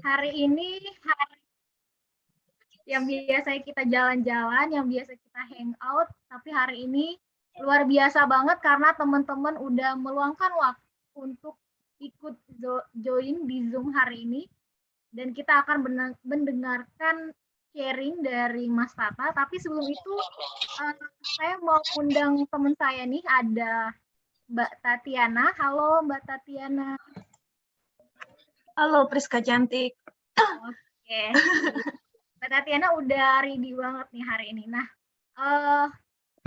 Hari ini hari yang biasa kita jalan-jalan, yang biasa kita hangout, tapi hari ini luar biasa banget karena teman-teman udah meluangkan waktu untuk ikut join di Zoom hari ini dan kita akan mendengarkan sharing dari Mas Tata. Tapi sebelum itu uh, saya mau undang teman saya nih, ada Mbak Tatiana. Halo Mbak Tatiana. Halo Priska cantik. Oke, Mbak Tatiana udah ready banget nih hari ini. Nah, uh,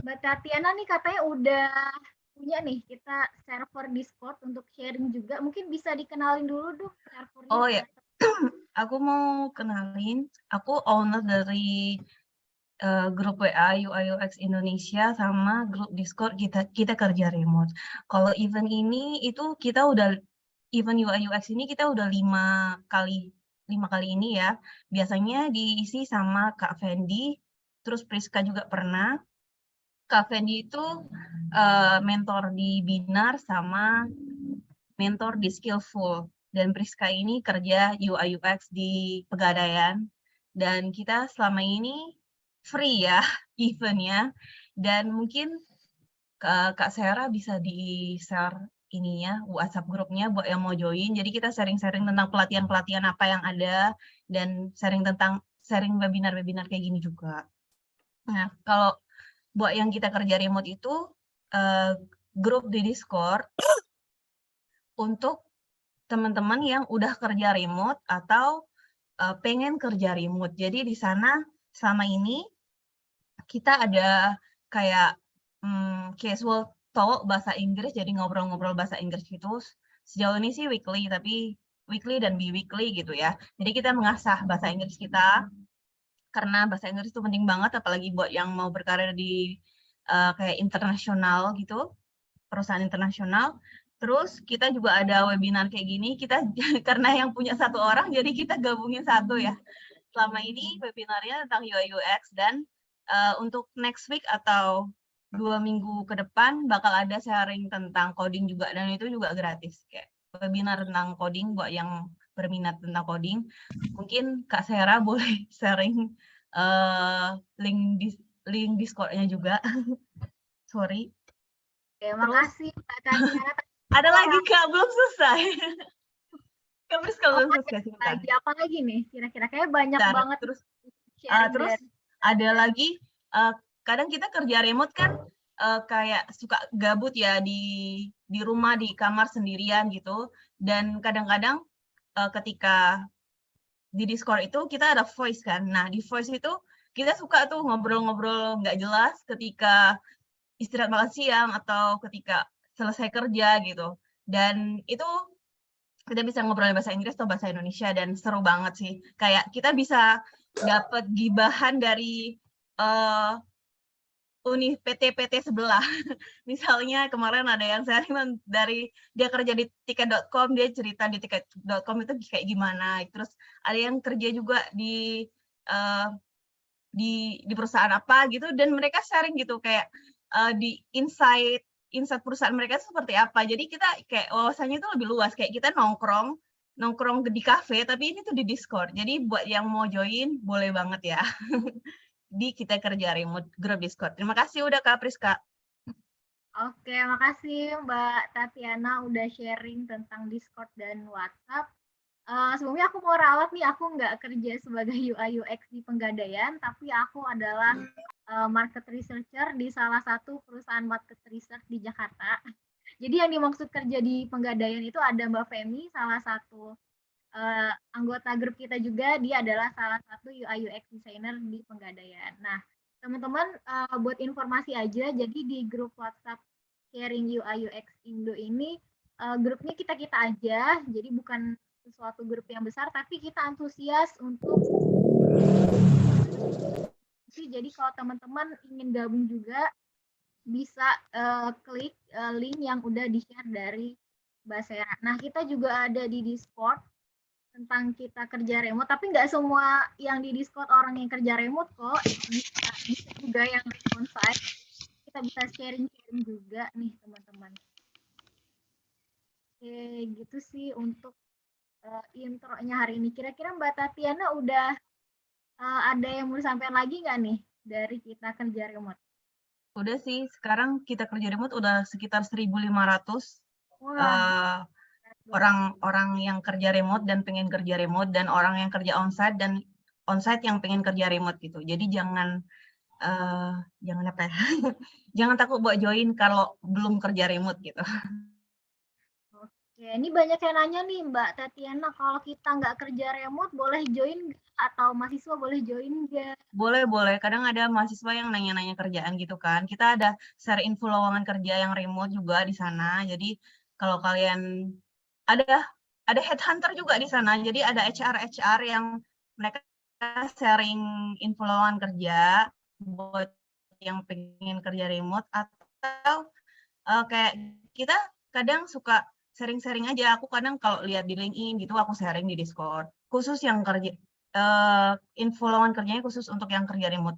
Mbak Tatiana nih katanya udah punya nih kita server Discord untuk sharing juga. Mungkin bisa dikenalin dulu dong servernya. Oh ya, aku mau kenalin. Aku owner dari grup WA UI UX Indonesia sama grup Discord kita kerja remote. Kalau event ini itu kita udah event UI UX ini kita udah lima kali ini ya. Biasanya diisi sama Kak Fendi, terus Priska juga pernah. Kak Fendi itu mentor di Binar sama mentor di Skillful, dan Priska ini kerja UI UX di Pegadaian, dan kita selama ini free ya eventnya, dan mungkin Kak Sarah bisa di-share ininya WhatsApp grupnya buat yang mau join. Jadi kita sharing-sharing tentang pelatihan-pelatihan apa yang ada dan sharing webinar-webinar kayak gini juga. Nah, kalau buat yang kita kerja remote itu grup di Discord untuk teman-teman yang udah kerja remote atau pengen kerja remote. Jadi di sana selama ini kita ada kayak casual talk bahasa Inggris, jadi ngobrol-ngobrol bahasa Inggris gitu. Sejauh ini sih weekly, tapi weekly dan bi-weekly gitu ya. Jadi kita mengasah bahasa Inggris kita, karena bahasa Inggris itu penting banget, apalagi buat yang mau berkarir di kayak internasional gitu, perusahaan internasional. Terus kita juga ada webinar kayak gini, kita karena yang punya satu orang, jadi kita gabungin satu ya. Selama ini webinarnya tentang UI UX, dan untuk next week atau 2 minggu ke depan bakal ada sharing tentang coding juga, dan itu juga gratis. Kayak webinar tentang coding buat yang berminat tentang coding. Mungkin Kak Sarah boleh sharing link Discord-nya juga. Sorry. Oke, Terus makasih Mbak Tatiana. ada lagi Kak, belum selesai. Kak Priska Oh, belum selesai, sebentar. lagi apa lagi nih? Kira-kira kayak banyak Bentar. banget Terus sharing terus dari ada Tatiana. lagi kadang kita kerja remote kan kayak suka gabut ya di rumah, di kamar sendirian gitu, dan kadang-kadang ketika di Discord itu kita ada voice kan. Nah, di voice itu kita suka tuh ngobrol-ngobrol nggak jelas ketika istirahat makan siang atau ketika selesai kerja gitu. Dan itu kita bisa ngobrol bahasa Inggris atau bahasa Indonesia, dan seru banget sih. Kayak kita bisa dapat gibahan dari PT sebelah. Misalnya kemarin ada yang saya dari dia kerja di tiket.com, dia cerita di tiket.com itu kayak gimana. Terus ada yang kerja juga uh, di perusahaan apa gitu, dan mereka sharing gitu kayak di insight perusahaan mereka seperti apa. Jadi kita kayak wawasannya itu lebih luas, kayak kita nongkrong di kafe, tapi ini tuh di Discord. Jadi buat yang mau join boleh banget ya. Di kita kerja remote grup Discord. Terima kasih udah Kak Priska. Oke, makasih Mbak Tatiana udah sharing tentang Discord dan WhatsApp. Sebelumnya aku mau ralat nih, aku nggak kerja sebagai UI UX di Pegadaian, tapi aku adalah market researcher di salah satu perusahaan market research di Jakarta. Jadi yang dimaksud kerja di Pegadaian itu ada Mbak Femi, salah satu anggota grup kita juga, dia adalah salah satu UI UX designer di Pegadaian. Nah, teman-teman buat informasi aja, jadi di grup WhatsApp sharing UI UX Indo ini grupnya kita-kita aja, jadi bukan suatu grup yang besar, tapi kita antusias untuk jadi kalau teman-teman ingin gabung juga bisa klik link yang udah di-share dari Mbak Sera. Nah, kita juga ada di Discord tentang kita kerja remote, tapi nggak semua yang di Discord orang yang kerja remote kok, bisa juga yang onsite. Kita bisa sharing-sharing juga nih teman-teman. Oke, gitu sih untuk intronya hari ini. Kira-kira Mbak Tatiana udah ada yang mau disampaikan lagi nggak nih dari kita kerja remote? Udah sih, sekarang kita kerja remote udah sekitar 1.500 Wah, orang-orang yang kerja remote dan pengen kerja remote, dan orang yang kerja onsite dan onsite yang pengen kerja remote gitu. Jadi jangan apa ya, jangan takut buat join kalau belum kerja remote gitu. oke, ini banyak yang nanya nih Mbak Tatiana, kalau kita nggak kerja remote boleh join nggak? Atau mahasiswa boleh join nggak? Boleh boleh, kadang ada mahasiswa yang nanya-nanya kerjaan gitu kan. Kita ada share info lowongan kerja yang remote juga di sana. Jadi kalau kalian ada ada headhunter juga di sana. Jadi ada HR yang mereka sharing info lowongan kerja buat yang pengen kerja remote, atau kayak kita kadang suka sharing-sharing aja. Aku kadang kalau lihat di LinkedIn gitu aku sharing di Discord. Khusus yang kerja info lowongan kerjanya khusus untuk yang kerja remote.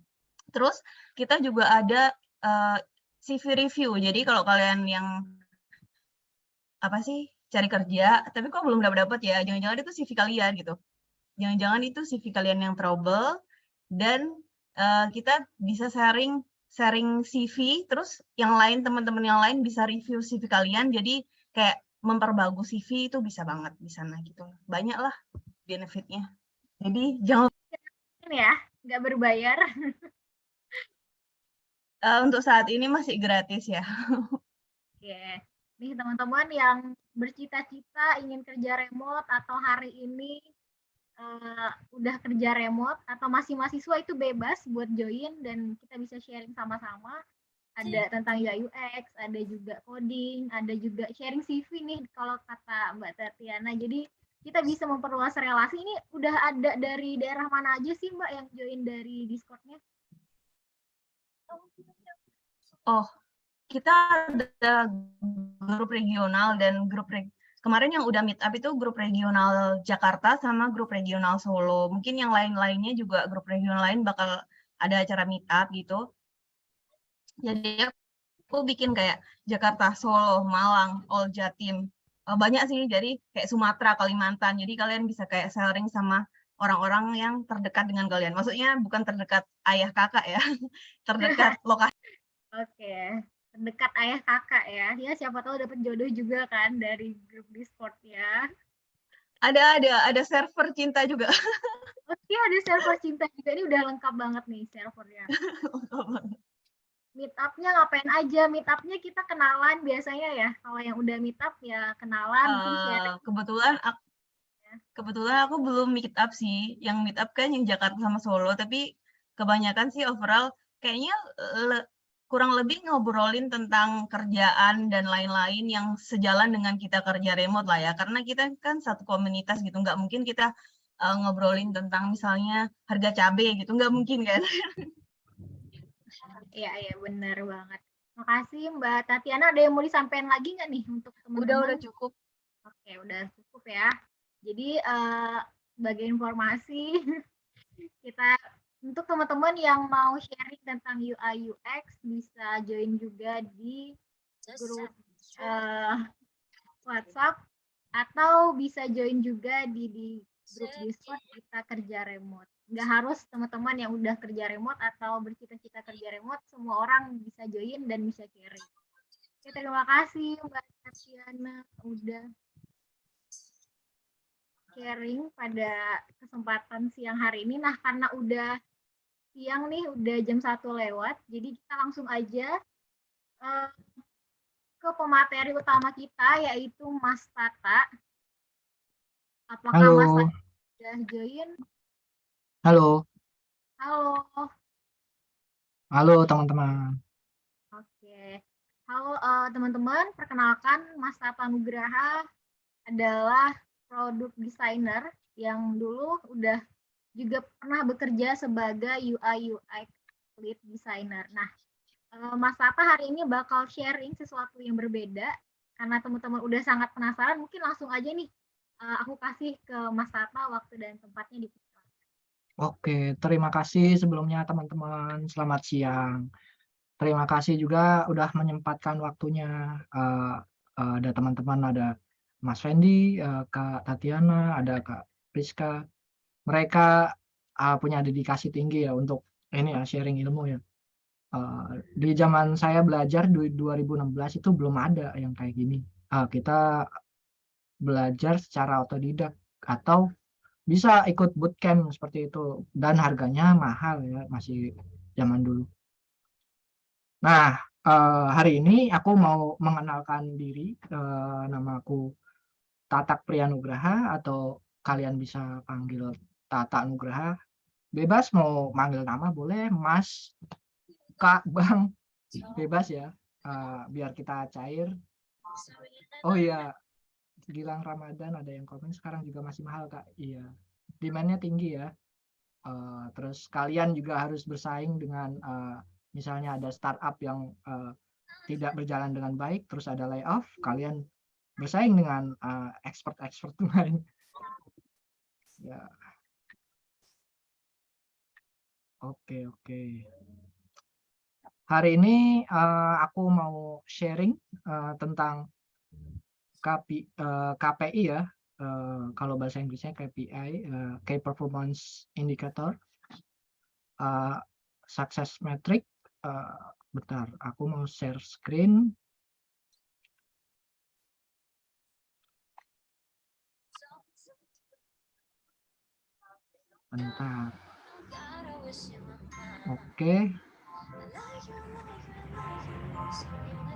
Terus kita juga ada CV review. Jadi kalau kalian yang apa sih cari kerja, tapi kok belum dapat ya, jangan-jangan itu CV kalian gitu. Jangan-jangan itu CV kalian yang trouble, dan kita bisa sharing sharing CV, terus yang lain teman-teman yang lain bisa review CV kalian. Jadi kayak memperbagus CV itu bisa banget di sana gitu. Banyak lah benefitnya. Jadi jangan Ini ya, nggak berbayar. untuk saat ini masih gratis ya. Oke, nih teman-teman yang bercita-cita ingin kerja remote atau hari ini udah kerja remote atau masih mahasiswa itu bebas buat join dan kita bisa sharing sama-sama. Ada tentang UI UX, ada juga coding, ada juga sharing CV nih kalau kata Mbak Tatiana. Jadi kita bisa memperluas relasi. Ini udah ada dari daerah mana aja sih Mbak yang join dari Discord-nya? Oh, kita ada grup regional dan kemarin yang udah meet up itu grup regional Jakarta sama grup regional Solo. Mungkin yang lain-lainnya juga grup regional lain bakal ada acara meet up gitu. Jadi aku bikin kayak Jakarta, Solo, Malang, All Jatim. Banyak sih, jadi kayak Sumatera, Kalimantan. Jadi kalian bisa kayak sharing sama orang-orang yang terdekat dengan kalian. Maksudnya bukan terdekat ayah kakak ya, terdekat lokasi. Oke, terdekat ayah kakak ya. Ya siapa tahu dapat jodoh juga kan dari grup Discord ya. Ada server cinta juga. Oke, ada server cinta juga. Ini udah lengkap banget nih servernya. Meet up-nya ngapain aja? Meet up-nya kita kenalan biasanya ya. Kalau yang udah meet up ya kenalan, mungkin sharing. Kebetulan aku belum meet up sih. Yang meet up kan yang Jakarta sama Solo, tapi kebanyakan sih overall kayaknya kurang lebih ngobrolin tentang kerjaan dan lain-lain yang sejalan dengan kita kerja remote lah ya. Karena kita kan satu komunitas gitu, nggak mungkin kita ngobrolin tentang misalnya harga cabai gitu, nggak mungkin kan. Iya, iya benar banget. Makasih Mbak Tatiana. Ada yang mau disampaikan lagi nggak nih untuk teman-teman? Udah cukup. Oke, udah cukup ya. Jadi sebagai informasi kita untuk teman-teman yang mau sharing tentang UI UX bisa join juga di grup WhatsApp atau bisa join juga di grup Discord kita kerja remote. Nggak harus teman-teman yang udah kerja remote atau bercita-cita kerja remote, semua orang bisa join dan bisa sharing. Oke, terima kasih Mbak Tatiana udah sharing pada kesempatan siang hari ini. Nah, karena udah siang nih, udah jam 1 lewat, jadi kita langsung aja uh, ke pemateri utama kita, yaitu Mas Tata. Apakah Mas Halo, Tata sudah join? halo, Halo. halo teman-teman. Oke. Halo teman-teman, perkenalkan Mas Tata Nugraha adalah product designer yang dulu udah juga pernah bekerja sebagai UI UX lead designer. Nah, Mas Tata hari ini bakal sharing sesuatu yang berbeda karena teman-teman udah sangat penasaran. Mungkin langsung aja nih aku kasih ke Mas Tata waktu dan tempatnya di. Oke, terima kasih sebelumnya teman-teman. Selamat siang. Terima kasih juga udah menyempatkan waktunya. Ada teman-teman, ada Mas Fendi, Kak Tatiana, ada Kak Priska. Mereka punya dedikasi tinggi ya untuk ini ya, sharing ilmu ya. Di zaman saya belajar di 2016 itu belum ada yang kayak gini. Kita belajar secara otodidak atau bisa ikut bootcamp seperti itu, dan harganya mahal ya, masih zaman dulu. Nah, hari ini aku mau mengenalkan diri. Namaku Tatak Priyanugraha, atau kalian bisa panggil Tata Nugraha. Bebas mau manggil nama boleh, Mas, Kak, Bang, bebas ya. Biar kita cair. Oh iya, Gilang Ramadan ada yang komen sekarang juga masih mahal, Kak. Iya, demand-nya tinggi ya. Terus kalian juga harus bersaing dengan misalnya ada startup yang tidak berjalan dengan baik, terus ada layoff, kalian bersaing dengan expert-expert lain. Ya, oke. Hari ini aku mau sharing tentang KPI ya. Kalau bahasa Inggrisnya KPI, Key Performance Indicator, Success Metric. Bentar, aku mau share screen. Bentar. Oke.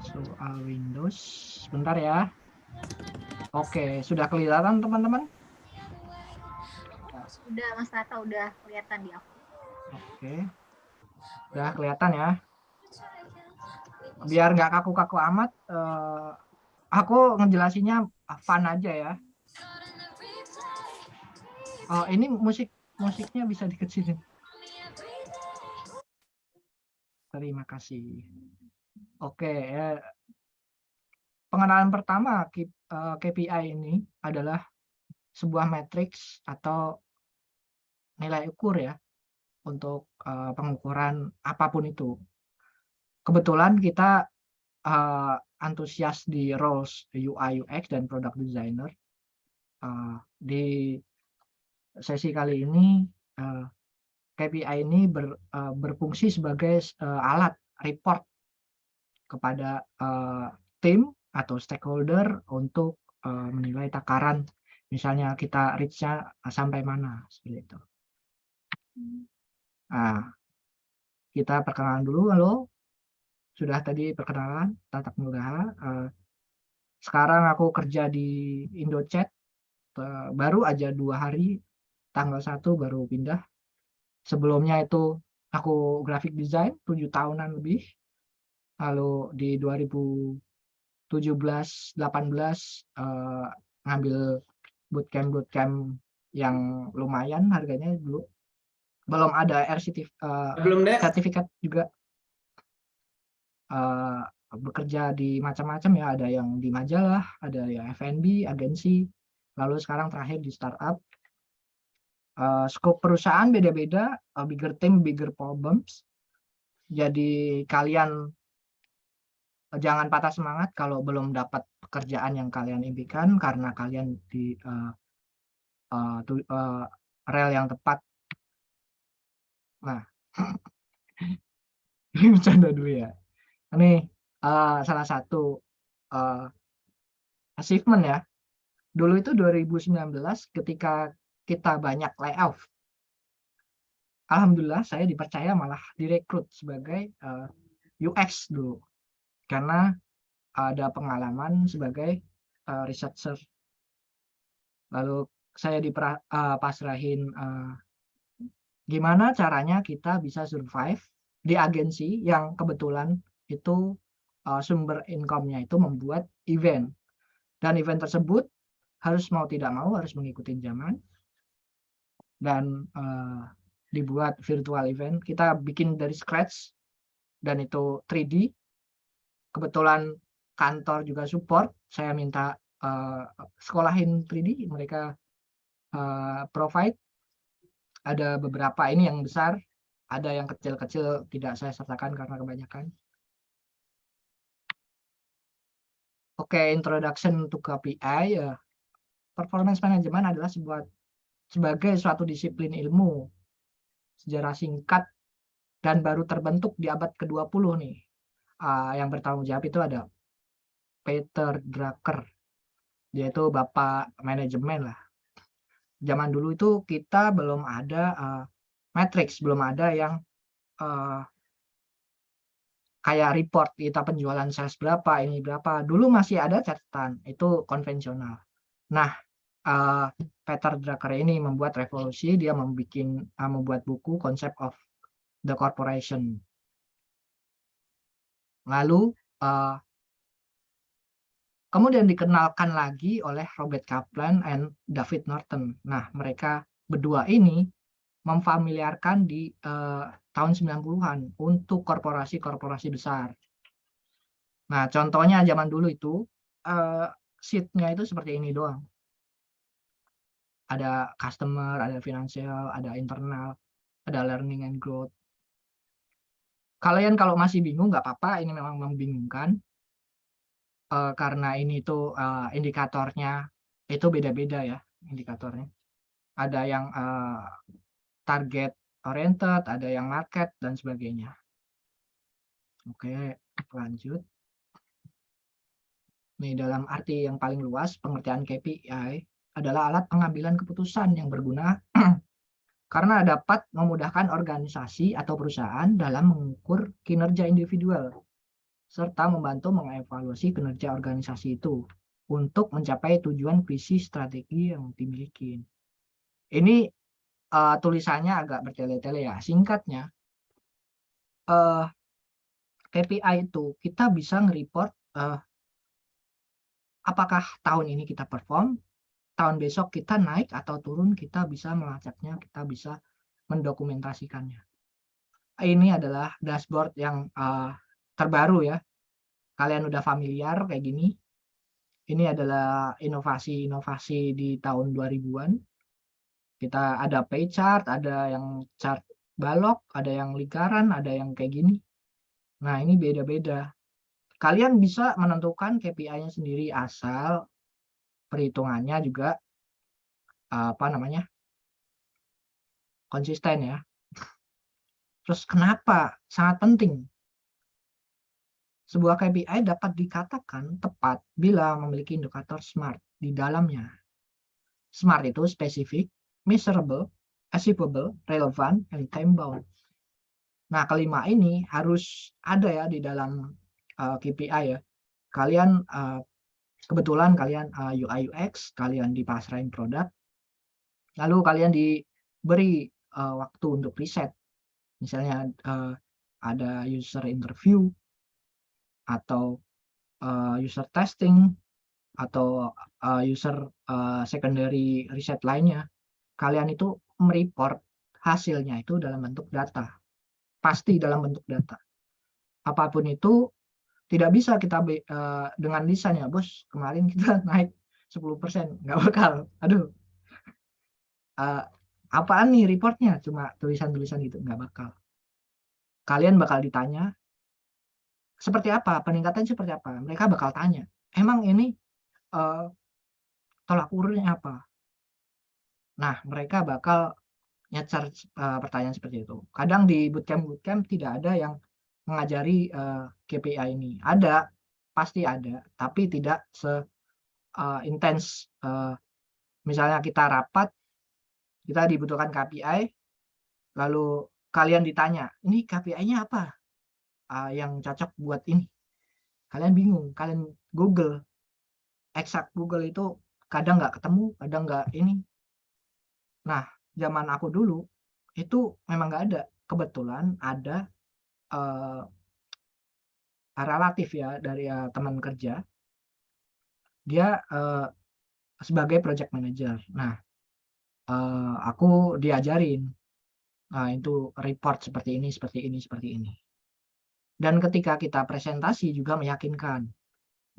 Soal Windows. Bentar ya. Oke, sudah kelihatan teman-teman? Udah Mas Tata, udah kelihatan di aku. Oke. Udah kelihatan ya. Biar nggak kaku-kaku amat, aku ngejelasinnya fun aja ya. Oh, ini musiknya bisa dikecilin. Terima kasih. Oke, pengenalan pertama KPI ini adalah sebuah matriks atau nilai ukur ya untuk pengukuran apapun itu. Kebetulan kita antusias di roles UI UX dan product designer. Di sesi kali ini KPI ini berfungsi sebagai alat report kepada tim atau stakeholder untuk menilai takaran, misalnya kita reach-nya sampai mana, seperti itu. Nah, kita perkenalan dulu. Halo, sudah tadi perkenalan, Tatak Nugraha. Sekarang aku kerja di Indochat, baru aja 2 hari, tanggal 1 baru pindah. Sebelumnya itu aku graphic design 7 tahunan lebih. Lalu di 2017-18 ngambil bootcamp yang lumayan harganya dulu. Belum ada sertifikat juga. Bekerja di macam-macam ya, ada yang di majalah, ada yang F&B, agensi, lalu sekarang terakhir di startup. Skop perusahaan beda-beda, bigger team, bigger problems. Jadi kalian jangan patah semangat kalau belum dapat pekerjaan yang kalian impikan, karena kalian di rel yang tepat. Nah, ini bercanda dulu ya. Ini salah satu achievement ya. Dulu itu 2019 ketika kita banyak layoff. Alhamdulillah saya dipercaya, malah direkrut sebagai UX dulu. Karena ada pengalaman sebagai researcher. Lalu saya dipasrahin gimana caranya kita bisa survive di agensi yang kebetulan itu sumber income-nya itu membuat event. Dan event tersebut harus mau tidak mau harus mengikuti zaman. Dan dibuat virtual event. Kita bikin dari scratch dan itu 3D. Kebetulan kantor juga support. Saya minta sekolahin 3D, mereka provide. Ada beberapa ini yang besar, ada yang kecil-kecil tidak saya sertakan karena kebanyakan. Oke, introduction to KPI ya. Performance management adalah sebagai suatu disiplin ilmu sejarah singkat dan baru terbentuk di abad ke-20 nih. Yang bertanggung jawab itu ada Peter Drucker. Dia itu bapak manajemen lah. Zaman dulu itu kita belum ada matrix, belum ada yang kayak report kita penjualan sales berapa, ini berapa. Dulu masih ada catatan, itu konvensional. Nah, Peter Drucker ini membuat revolusi, dia membuat buku Concept of the Corporation. Lalu kemudian dikenalkan lagi oleh Robert Kaplan and David Norton. Nah, mereka berdua ini memfamiliarkan di tahun 90-an untuk korporasi-korporasi besar. Nah, contohnya zaman dulu itu sheet-nya itu seperti ini doang. Ada customer, ada financial, ada internal, ada learning and growth. Kalian kalau masih bingung nggak apa-apa, ini memang membingungkan. Karena ini tuh indikatornya itu beda-beda ya indikatornya. Ada yang target oriented, ada yang market dan sebagainya. Oke, lanjut. Nih, dalam arti yang paling luas, pengertian KPI adalah alat pengambilan keputusan yang berguna karena dapat memudahkan organisasi atau perusahaan dalam mengukur kinerja individual serta membantu mengevaluasi kinerja organisasi itu untuk mencapai tujuan visi strategi yang dimiliki. Ini tulisannya agak bertele-tele ya. Singkatnya, KPI itu kita bisa nge-report apakah tahun ini kita perform, tahun besok kita naik atau turun, kita bisa melacaknya, kita bisa mendokumentasikannya. Ini adalah dashboard yang terbaru ya. Kalian udah familiar kayak gini. Ini adalah inovasi-inovasi di tahun 2000-an. Kita ada pie chart, ada yang chart balok, ada yang lingkaran, ada yang kayak gini. Nah, ini beda-beda. Kalian bisa menentukan KPI-nya sendiri asal perhitungannya juga konsisten ya. Terus kenapa sangat penting? Sebuah KPI dapat dikatakan tepat bila memiliki indikator SMART di dalamnya. SMART itu specific, measurable, achievable, relevant, and time-bound. Nah, kelima ini harus ada ya di dalam KPI ya. Kalian kebetulan kalian UI UX, kalian dipasrahin produk, lalu kalian diberi waktu untuk riset. Misalnya ada user interview, atau user testing, atau user secondary riset lainnya. Kalian itu mereport hasilnya itu dalam bentuk data. Pasti dalam bentuk data. Apapun itu tidak bisa kita dengan lisan ya, bos, kemarin kita naik 10%, nggak bakal. Aduh, apaan nih reportnya? Cuma tulisan-tulisan gitu, nggak bakal. Kalian bakal ditanya, seperti apa? Peningkatan seperti apa? Mereka bakal tanya, emang ini tolak ukurnya apa? Nah, mereka bakal nyecer pertanyaan seperti itu. Kadang di bootcamp tidak ada yang mengajari KPI ini. Ada, pasti ada, tapi tidak intens. Misalnya kita rapat, kita dibutuhkan KPI, lalu kalian ditanya, ini KPI-nya apa yang cocok buat ini? Kalian bingung, kalian Google, exact Google itu kadang nggak ketemu, kadang nggak ini. Nah, zaman aku dulu itu memang nggak ada. Kebetulan ada relatif ya dari teman kerja, dia sebagai project manager. Nah, aku diajarin, itu report seperti ini, seperti ini, seperti ini. Dan ketika kita presentasi juga meyakinkan,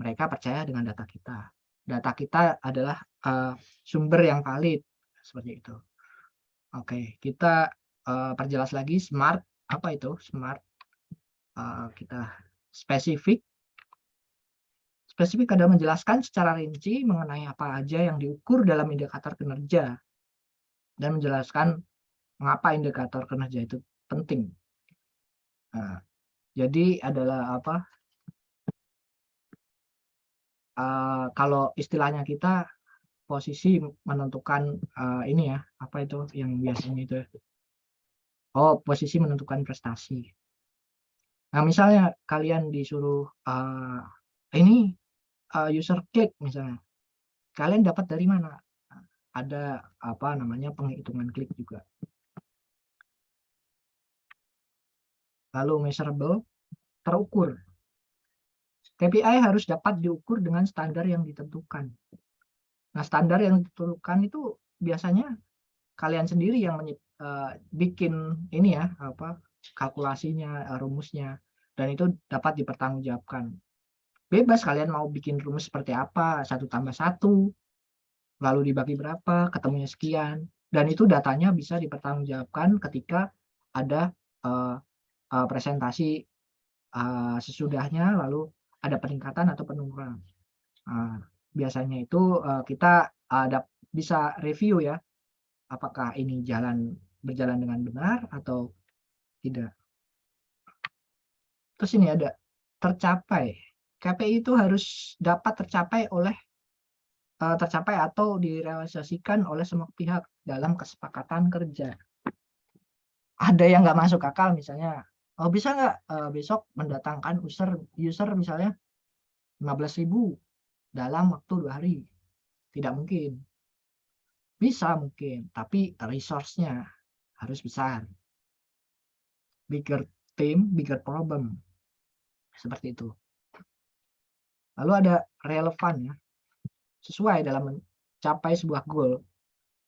mereka percaya dengan data kita. Data kita adalah sumber yang valid, seperti itu. Oke, kita perjelas lagi SMART. Apa itu SMART? Kita spesifik, spesifik adalah menjelaskan secara rinci mengenai apa aja yang diukur dalam indikator kinerja dan menjelaskan mengapa indikator kinerja itu penting. Nah, jadi adalah apa? Kalau istilahnya kita posisi menentukan ini ya, apa itu yang biasanya itu ya? Oh, posisi menentukan prestasi. Nah, misalnya kalian disuruh ini user klik misalnya, kalian dapat dari mana? Nah, ada apa namanya penghitungan klik juga. Lalu measurable, terukur. KPI harus dapat diukur dengan standar yang ditentukan. Nah, standar yang ditentukan itu biasanya kalian sendiri yang bikin ini ya, apa kalkulasinya, rumusnya, dan itu dapat dipertanggungjawabkan. Bebas kalian mau bikin rumus seperti apa, 1+1, lalu dibagi berapa, ketemunya sekian, dan itu datanya bisa dipertanggungjawabkan ketika ada presentasi sesudahnya, lalu ada peningkatan atau penurunan. Biasanya itu kita bisa review ya, apakah ini berjalan dengan benar atau tidak. Terus ini ada tercapai. KPI itu harus dapat tercapai atau direalisasikan oleh semua pihak dalam kesepakatan kerja. Ada yang nggak masuk akal misalnya, bisa nggak besok mendatangkan user misalnya 15.000 dalam waktu 2 hari? Tidak mungkin. Bisa mungkin, tapi resource-nya harus besar. Bigger team, bigger problem. Seperti itu. Lalu ada relevan ya. Sesuai dalam mencapai sebuah goal.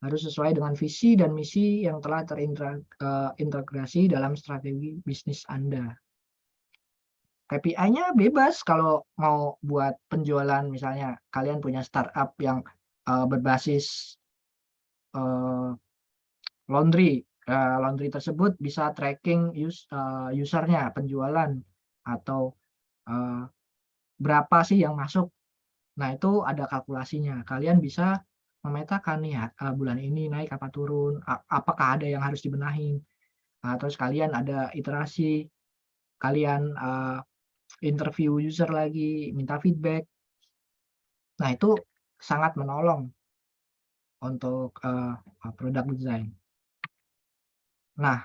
Harus sesuai dengan visi dan misi yang telah terintegrasi dalam strategi bisnis Anda. KPI-nya bebas kalau mau buat penjualan, misalnya kalian punya startup yang berbasis laundry. Laundry tersebut bisa tracking usernya, penjualan, atau berapa sih yang masuk. Nah, itu ada kalkulasinya. Kalian bisa memetakan nih bulan ini naik apa turun, apakah ada yang harus dibenahi. Terus kalian ada iterasi, kalian interview user lagi, minta feedback. Nah, itu sangat menolong untuk product design. Nah,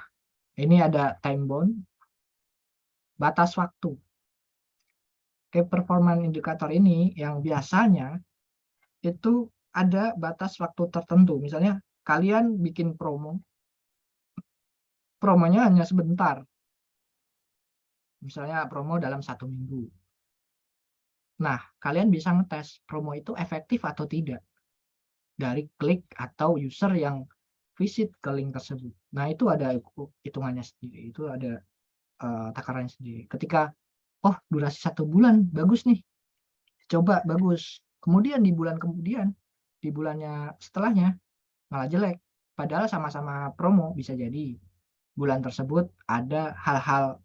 ini ada time bound, batas waktu. Key performance indicator ini yang biasanya itu ada batas waktu tertentu. Misalnya kalian bikin promonya hanya sebentar. Misalnya promo dalam 1 minggu. Nah, kalian bisa ngetes promo itu efektif atau tidak dari klik atau user yang visit ke link tersebut. Nah, itu ada hitungannya sendiri, itu ada takarannya sendiri. Ketika, oh durasi 1 bulan bagus nih, coba bagus. Kemudian di bulannya setelahnya malah jelek. Padahal sama-sama promo, bisa jadi bulan tersebut ada hal-hal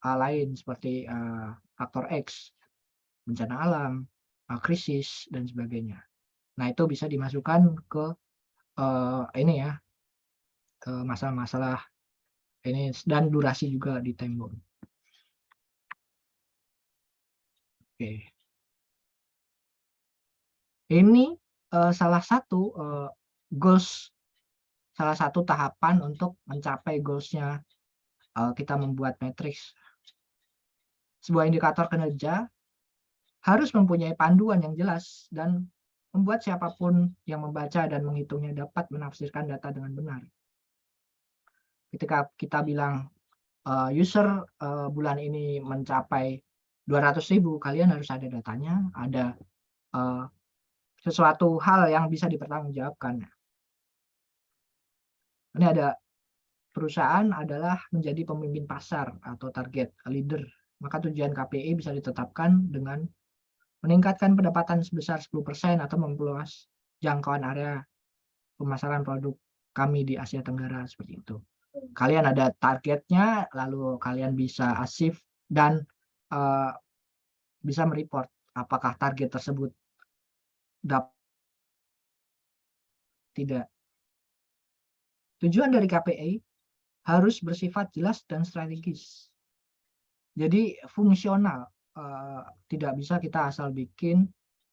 lain seperti faktor X, bencana alam, krisis, dan sebagainya. Nah, itu bisa dimasukkan ke ini ya, ke masalah-masalah ini, dan durasi juga di time bound. Oke. Ini salah satu goals, salah satu tahapan untuk mencapai goals-nya kita membuat matriks. Sebuah indikator kinerja harus mempunyai panduan yang jelas dan membuat siapapun yang membaca dan menghitungnya dapat menafsirkan data dengan benar. Ketika kita bilang user bulan ini mencapai 200.000, kalian harus ada datanya, ada sesuatu hal yang bisa dipertanggungjawabkan. Ini ada perusahaan adalah menjadi pemimpin pasar atau target leader. Maka tujuan KPI bisa ditetapkan dengan meningkatkan pendapatan sebesar 10% atau memperluas jangkauan area pemasaran produk kami di Asia Tenggara, seperti itu. Kalian ada targetnya, lalu kalian bisa achieve dan bisa mereport apakah target tersebut dapat tidak. Tujuan dari KPI harus bersifat jelas dan strategis. Jadi fungsional, tidak bisa kita asal bikin,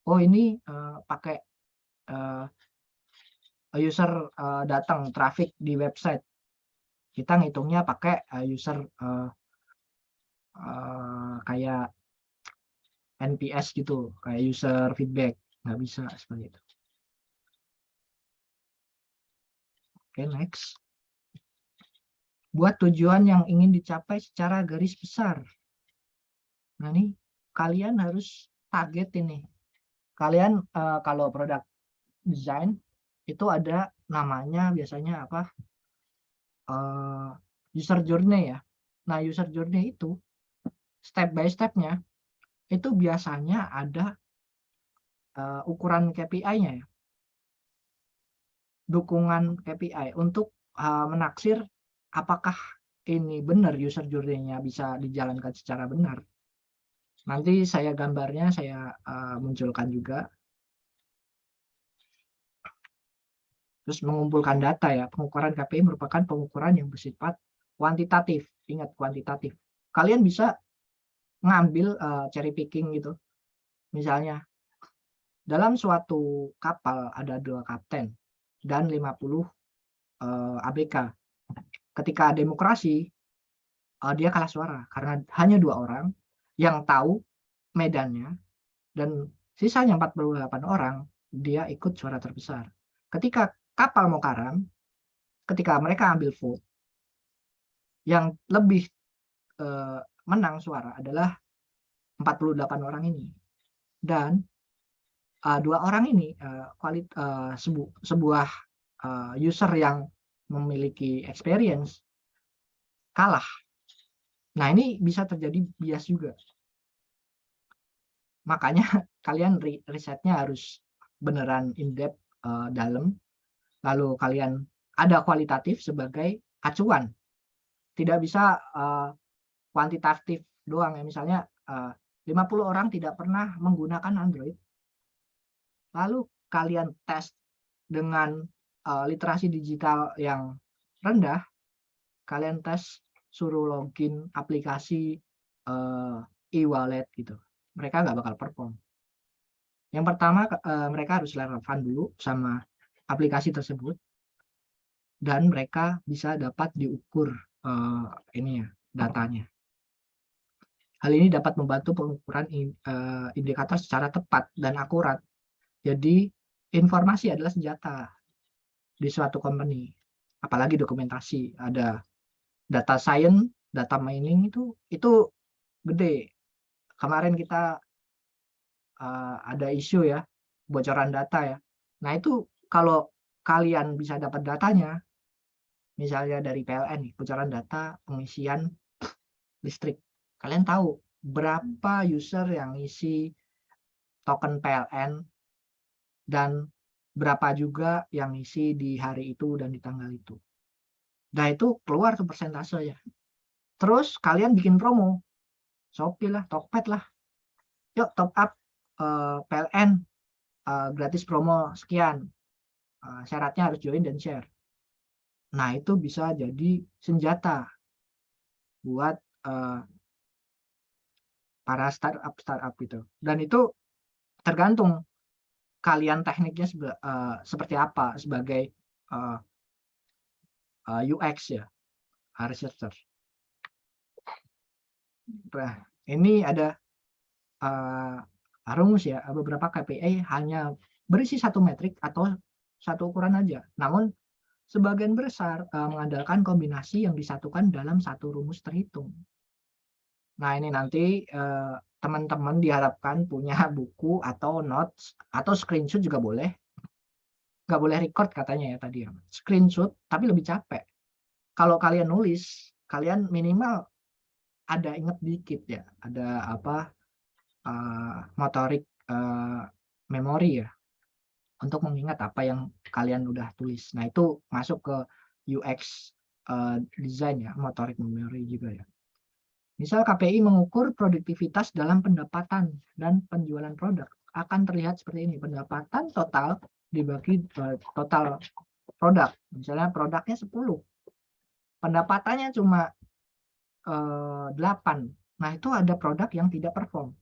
oh ini pakai user datang traffic di website. Kita ngitungnya pakai user kayak NPS gitu, kayak user feedback. Nggak bisa seperti itu. Oke, next. Buat tujuan yang ingin dicapai secara garis besar. Nah, ini kalian harus target ini. Kalian kalau produk design itu ada namanya biasanya apa? User journey ya. Nah, user journey itu step by step-nya itu biasanya ada ukuran KPI-nya ya. Dukungan KPI untuk menaksir apakah ini benar user journey-nya bisa dijalankan secara benar. Nanti saya gambarnya saya munculkan juga. Terus mengumpulkan data ya. Pengukuran KPI merupakan pengukuran yang bersifat kuantitatif. Ingat kuantitatif. Kalian bisa ngambil cherry picking gitu. Misalnya dalam suatu kapal ada 2 kapten dan 50 ABK. Ketika demokrasi dia kalah suara karena hanya 2 orang yang tahu medannya dan sisanya 48 orang dia ikut suara terbesar. Ketika kapal mau karam, ketika mereka ambil vote, yang lebih menang suara adalah 48 orang ini. Dan 2 orang ini sebuah user yang memiliki experience kalah. Nah, ini bisa terjadi bias juga. Makanya kalian risetnya harus beneran in-depth, dalam. Lalu kalian ada kualitatif sebagai acuan. Tidak bisa kuantitatif doang ya. Misalnya 50 orang tidak pernah menggunakan Android. Lalu kalian tes dengan literasi digital yang rendah, kalian tes suruh login aplikasi e-wallet gitu. Mereka nggak bakal perform. Yang pertama mereka harus relevan dulu sama aplikasi tersebut dan mereka bisa dapat diukur ini ya datanya. Hal ini dapat membantu pengukuran indikator secara tepat dan akurat. Jadi informasi adalah senjata di suatu company. Apalagi dokumentasi, ada data science, data mining itu gede. Kemarin kita ada isu ya, bocoran data ya. Nah, itu kalau kalian bisa dapat datanya, misalnya dari PLN nih, bocoran data pengisian listrik. Kalian tahu berapa user yang isi token PLN dan berapa juga yang isi di hari itu dan di tanggal itu. Nah, itu keluar tuh persentase ya. Terus kalian bikin promo. Shopee lah, Tokped lah. Yuk top up PLN gratis promo sekian. Syaratnya harus join dan share. Nah, itu bisa jadi senjata buat para startup gitu. Dan itu tergantung kalian tekniknya seperti apa sebagai UX ya, researcher. Nah, ini ada rumus ya, beberapa KPI hanya berisi satu metrik atau satu ukuran aja. Namun sebagian besar mengandalkan kombinasi yang disatukan dalam satu rumus terhitung. Nah, ini nanti teman-teman diharapkan punya buku atau notes atau screenshot juga boleh. Nggak boleh record katanya ya tadi ya. Screenshot, tapi lebih capek. Kalau kalian nulis, kalian minimal ada inget dikit ya. Ada apa motorik memori ya. Untuk mengingat apa yang kalian udah tulis. Nah, itu masuk ke UX design ya, motorik memori juga ya. Misal KPI mengukur produktivitas dalam pendapatan dan penjualan produk. Akan terlihat seperti ini, pendapatan total dibagi total produk. Misalnya produknya 10, pendapatannya cuma 8. Nah, itu ada produk yang tidak perform.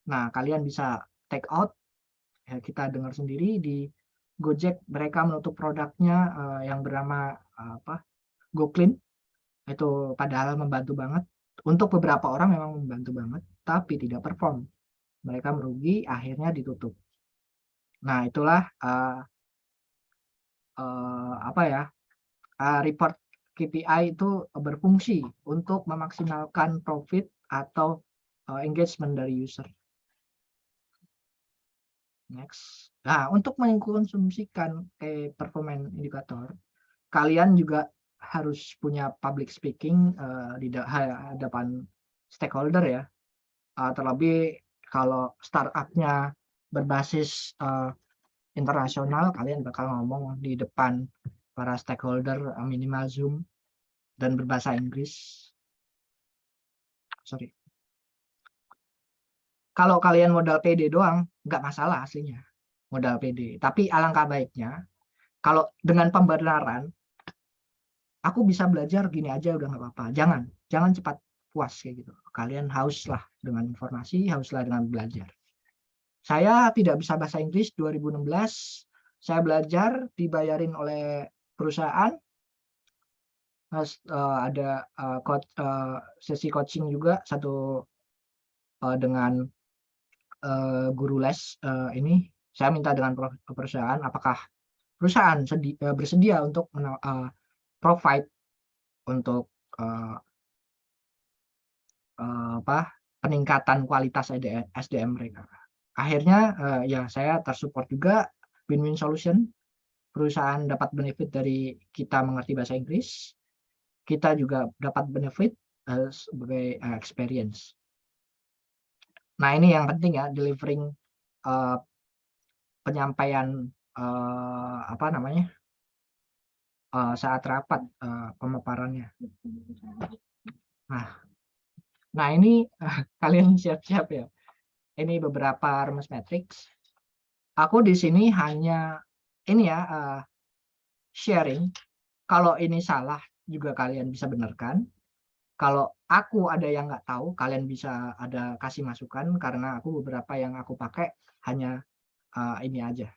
Nah, kalian bisa take out, ya kita dengar sendiri di Gojek mereka menutup produknya yang bernama GoClean. Itu padahal membantu banget. Untuk beberapa orang memang membantu banget, tapi tidak perform. Mereka merugi, akhirnya ditutup. Nah, itulah report KPI itu berfungsi untuk memaksimalkan profit atau engagement dari user. Next. Nah, untuk mengkonsumsikan performance indicator, kalian juga harus punya public speaking di hadapan stakeholder ya. Terlebih kalau startupnya berbasis internasional, kalian bakal ngomong di depan para stakeholder minimal Zoom dan berbahasa Inggris. Sorry. Kalau kalian modal PD doang, nggak masalah aslinya. Modal PD. Tapi alangkah baiknya, kalau dengan pembenaran, aku bisa belajar gini aja udah nggak apa-apa. Jangan cepat puas kayak gitu. Kalian hauslah dengan informasi, hauslah dengan belajar. Saya tidak bisa bahasa Inggris 2016. Saya belajar dibayarin oleh perusahaan. Ada sesi coaching juga satu dengan guru les ini. Saya minta dengan perusahaan apakah perusahaan bersedia untuk provide untuk peningkatan kualitas SDM mereka. Akhirnya ya saya tersupport juga, win-win solution. Perusahaan dapat benefit dari kita mengerti bahasa Inggris, kita juga dapat benefit sebagai experience. Nah, ini yang penting ya, delivering penyampaian saat rapat pemaparannya. Nah ini kalian siap-siap ya. Ini beberapa rumus matrix. Aku di sini hanya ini ya sharing. Kalau ini salah juga kalian bisa benarkan. Kalau aku ada yang nggak tahu, kalian bisa ada kasih masukan karena aku beberapa yang aku pakai hanya ini aja.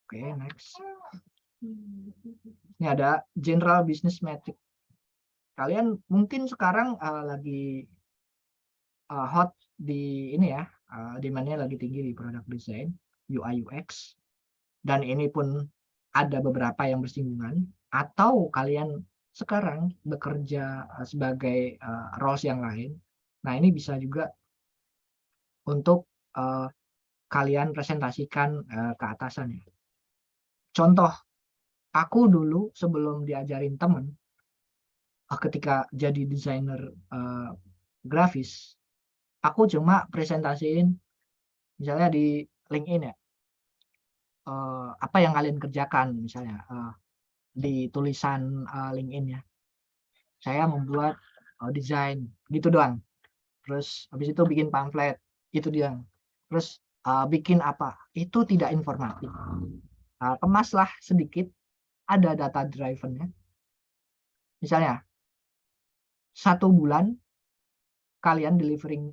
Oke, next. Ini ada general business metric. Kalian mungkin sekarang lagi hot di ini ya, demand-nya lagi tinggi di product design, UI UX. Dan ini pun ada beberapa yang bersinggungan, atau kalian sekarang bekerja sebagai roles yang lain. Nah, ini bisa juga untuk kalian presentasikan ke atasan ya. Contoh, aku dulu sebelum diajarin temen, ketika jadi desainer grafis, aku cuma presentasiin misalnya di LinkedIn ya, apa yang kalian kerjakan misalnya di tulisan LinkedIn ya. Saya membuat desain gitu doang. Terus habis itu bikin pamflet, itu dia. Terus bikin apa? Itu tidak informatif. Kemaslah sedikit, ada data driven-nya. Misalnya 1 bulan kalian delivering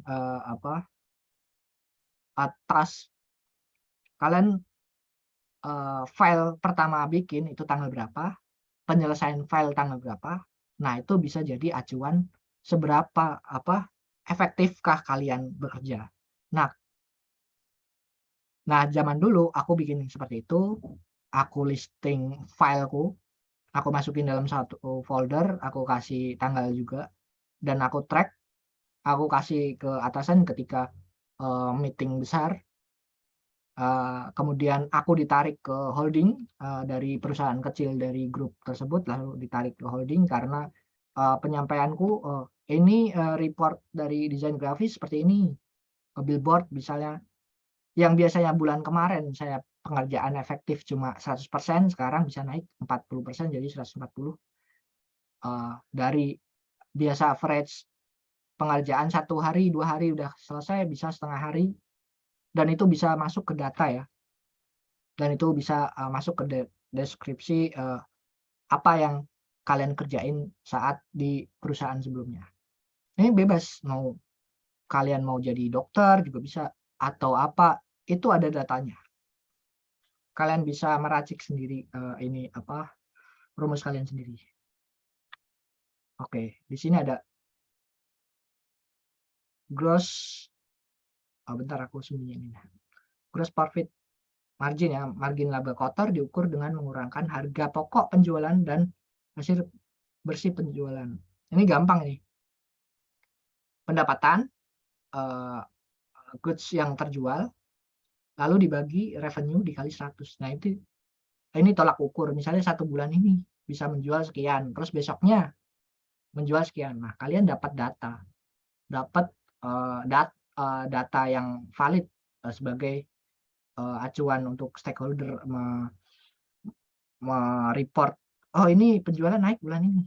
task, kalian file pertama bikin itu tanggal berapa, penyelesaian file tanggal berapa. Nah, itu bisa jadi acuan seberapa efektifkah kalian bekerja. Nah, zaman dulu aku bikin seperti itu, aku listing fileku, aku masukin dalam satu folder, aku kasih tanggal juga, dan aku track, aku kasih ke atasan ketika meeting besar. Kemudian aku ditarik ke holding dari perusahaan kecil dari grup tersebut, lalu ditarik ke holding karena penyampaianku ini report dari desain grafis seperti ini, billboard misalnya, yang biasanya bulan kemarin saya pengerjaan efektif cuma 100%, sekarang bisa naik 40% jadi 140 dari biasa average pengerjaan 1 hari, 2 hari udah selesai, bisa setengah hari, dan itu bisa masuk ke data ya. Dan itu bisa, masuk ke deskripsi, apa yang kalian kerjain saat di perusahaan sebelumnya. Ini bebas, kalian mau jadi dokter juga bisa, atau apa, itu ada datanya. Kalian bisa meracik sendiri, rumus kalian sendiri. Oke, di sini ada gross, bentar aku sembunyiin ini. Gross profit margin ya, margin laba kotor diukur dengan mengurangkan harga pokok penjualan dan hasil bersih penjualan. Ini gampang nih. Pendapatan, goods yang terjual, lalu dibagi revenue dikali 100. Nah, ini tolak ukur. Misalnya 1 bulan ini bisa menjual sekian, terus besoknya menjual sekian. Nah, kalian dapat data. Dapat data yang valid sebagai acuan untuk stakeholder report, oh ini penjualan naik bulan ini,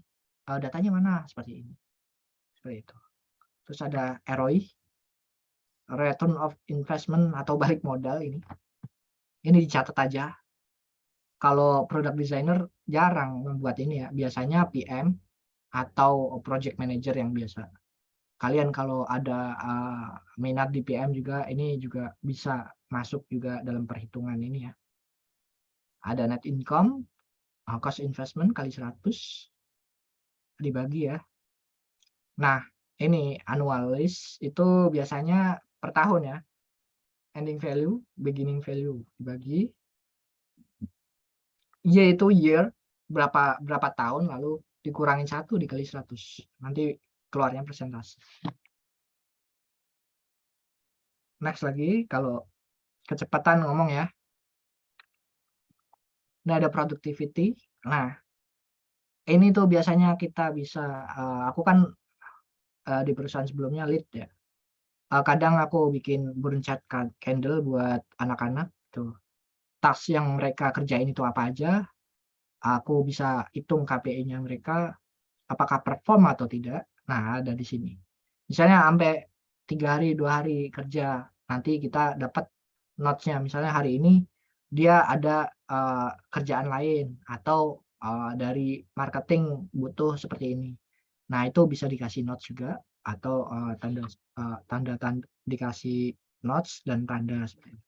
datanya mana, seperti ini, seperti itu. Terus ada ROI, return of investment atau balik modal, ini dicatat aja. Kalau product designer jarang membuat ini ya, biasanya PM atau project manager yang biasa. Kalian kalau ada minat di PM juga, ini juga bisa masuk juga dalam perhitungan ini ya. Ada net income, cost investment kali 100 dibagi ya. Nah, ini annual list itu biasanya per tahun ya. Ending value, beginning value dibagi. Y itu year, berapa tahun, lalu dikurangin 1 dikali 100. Nanti keluarnya persentase. Next lagi, kalau kecepatan ngomong ya. Ini ada productivity. Nah, ini tuh biasanya kita bisa, aku kan di perusahaan sebelumnya lead ya. Kadang aku bikin burn chat candle buat anak-anak tuh. Task yang mereka kerjain itu apa aja, aku bisa hitung KPI-nya mereka, apakah perform atau tidak. Nah, ada di sini. Misalnya sampai 3 hari, 2 hari kerja, nanti kita dapat notes-nya. Misalnya hari ini dia ada kerjaan lain atau dari marketing butuh seperti ini. Nah, itu bisa dikasih notes juga atau tanda dikasih notes dan tanda seperti itu.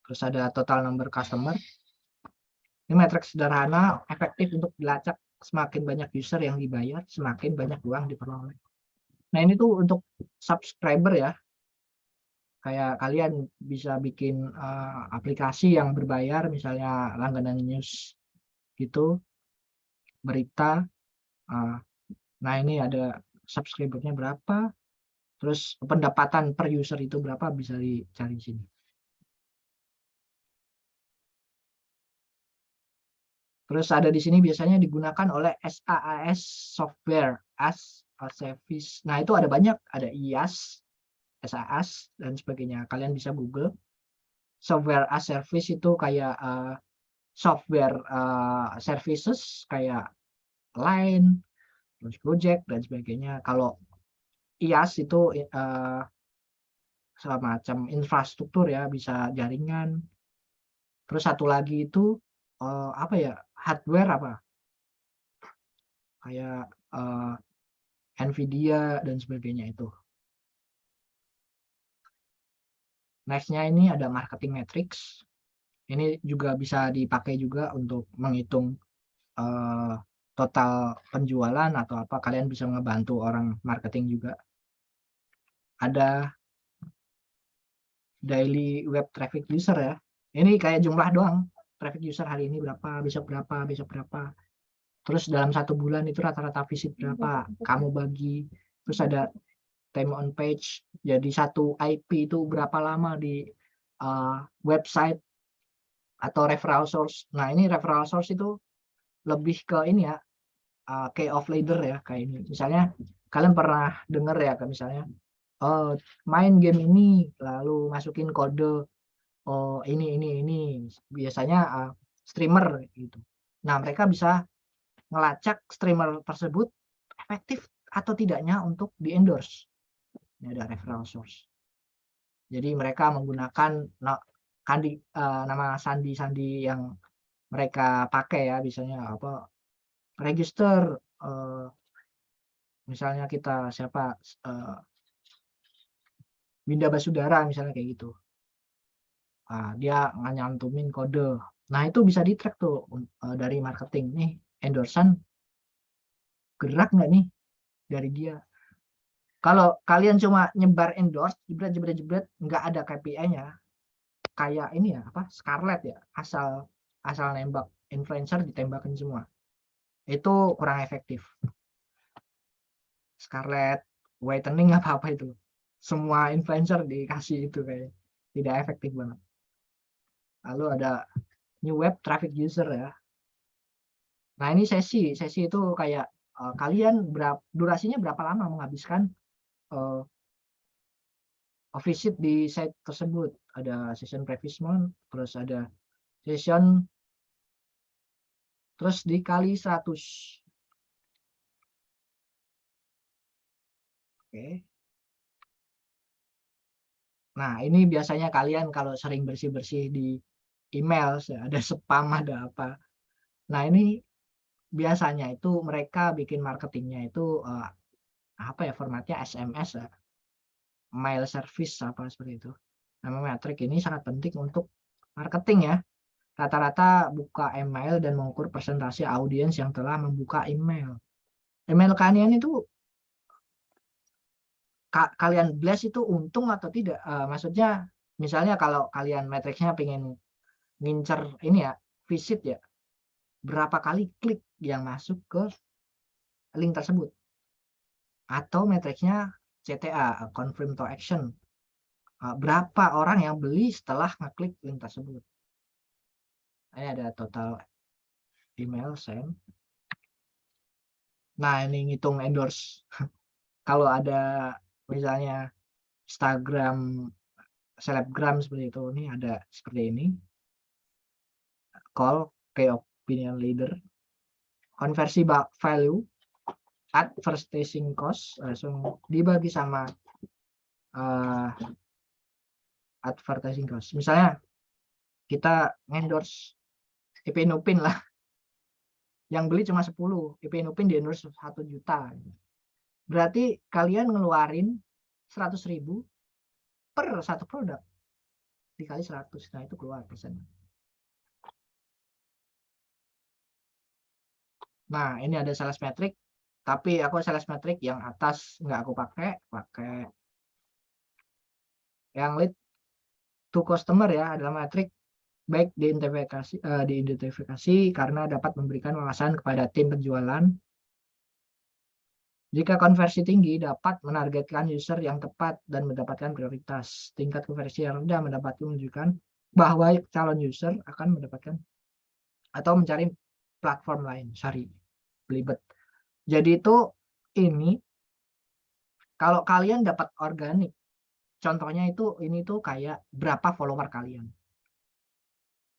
Terus ada total number customer. Ini metrik sederhana, efektif untuk dilacak. Semakin banyak user yang dibayar, semakin banyak uang diperoleh. Nah, ini tuh untuk subscriber ya. Kayak kalian bisa bikin aplikasi yang berbayar, misalnya langganan news gitu, berita. Nah, ini ada subscribernya berapa, terus pendapatan per user itu berapa, bisa dicari di sini. Terus ada di sini biasanya digunakan oleh SaaS, software as a service. Nah, itu ada banyak, ada IaaS, SaaS dan sebagainya. Kalian bisa Google. Software as service itu kayak software services kayak Line, terus Gojek dan sebagainya. Kalau IaaS itu semacam infrastruktur ya, bisa jaringan. Terus satu lagi itu apa ya, hardware apa, kayak Nvidia dan sebagainya itu. Next-nya ini ada marketing matrix. Ini juga bisa dipakai juga untuk menghitung total penjualan atau apa. Kalian bisa ngebantu orang marketing juga. Ada daily web traffic user ya. Ini kayak jumlah doang. Traffic user hari ini berapa, besok berapa, besok berapa. Terus dalam 1 bulan itu rata-rata visit berapa, kamu bagi. Terus ada time on page, jadi satu IP itu berapa lama di website atau referral source. Nah, ini referral source itu lebih ke ini ya, key of leader ya, kayak ini. Misalnya kalian pernah dengar ya, misalnya main game ini lalu masukin kode ini biasanya streamer gitu. Nah, mereka bisa ngelacak streamer tersebut efektif atau tidaknya untuk di-endorse. Ini ada referral source. Jadi mereka menggunakan nama sandi-sandi yang mereka pakai ya, misalnya apa, register, misalnya kita siapa, Winda Basudara misalnya kayak gitu. Dia nyantumin kode. Nah, itu bisa di-track tuh dari marketing. Nih, endorsan gerak nggak nih dari dia. Kalau kalian cuma nyebar endorse, jebret, nggak ada KPI-nya, kayak ini ya, apa, Scarlett ya, asal nembak influencer ditembakin semua. Itu kurang efektif. Scarlett, whitening apa-apa itu. Semua influencer dikasih itu kayak tidak efektif banget. Lalu ada new web traffic user ya. Nah, ini sesi itu kayak kalian durasinya berapa lama menghabiskan visit di site tersebut. Ada session previous month, terus ada session, terus dikali 100. Oke. Nah, ini biasanya kalian kalau sering bersih-bersih di email, ada spam, ada apa. Nah, ini biasanya itu mereka bikin marketingnya itu apa ya, formatnya SMS ya, mail service apa seperti itu. Nama metrik ini sangat penting untuk marketing ya. Rata-rata buka email dan mengukur persentase audiens yang telah membuka email. Email kalian itu kalian blast itu untung atau tidak? Maksudnya misalnya kalau kalian metriknya pengen ngincer ini ya, visit ya, berapa kali klik yang masuk ke link tersebut? Atau metriknya CTA, confirm to action. Berapa orang yang beli setelah ngeklik link tersebut? Ini ada total email send. Nah, ini ngitung endorse. Kalau ada misalnya Instagram, selebgram seperti itu, ini ada seperti ini. Call ke opinion leader. Konversi value, advertising cost, langsung dibagi sama advertising cost. Misalnya kita endorse IP Nupin lah. Yang beli cuma 10, IP Nupin di endorse 1 juta. Berarti kalian ngeluarin 100.000 per satu produk. Dikali 100, nah itu keluar persen. Nah, ini ada sales metric, tapi aku sales metric yang atas nggak aku pakai yang lead to customer ya, adalah metrik baik diidentifikasi karena dapat memberikan wawasan kepada tim penjualan. Jika konversi tinggi dapat menargetkan user yang tepat dan mendapatkan prioritas. Tingkat konversi yang rendah menunjukkan bahwa calon user akan mendapatkan atau mencari platform lain. Sorry, belibet. Jadi itu ini kalau kalian dapat organik, contohnya itu ini tuh kayak berapa follower kalian.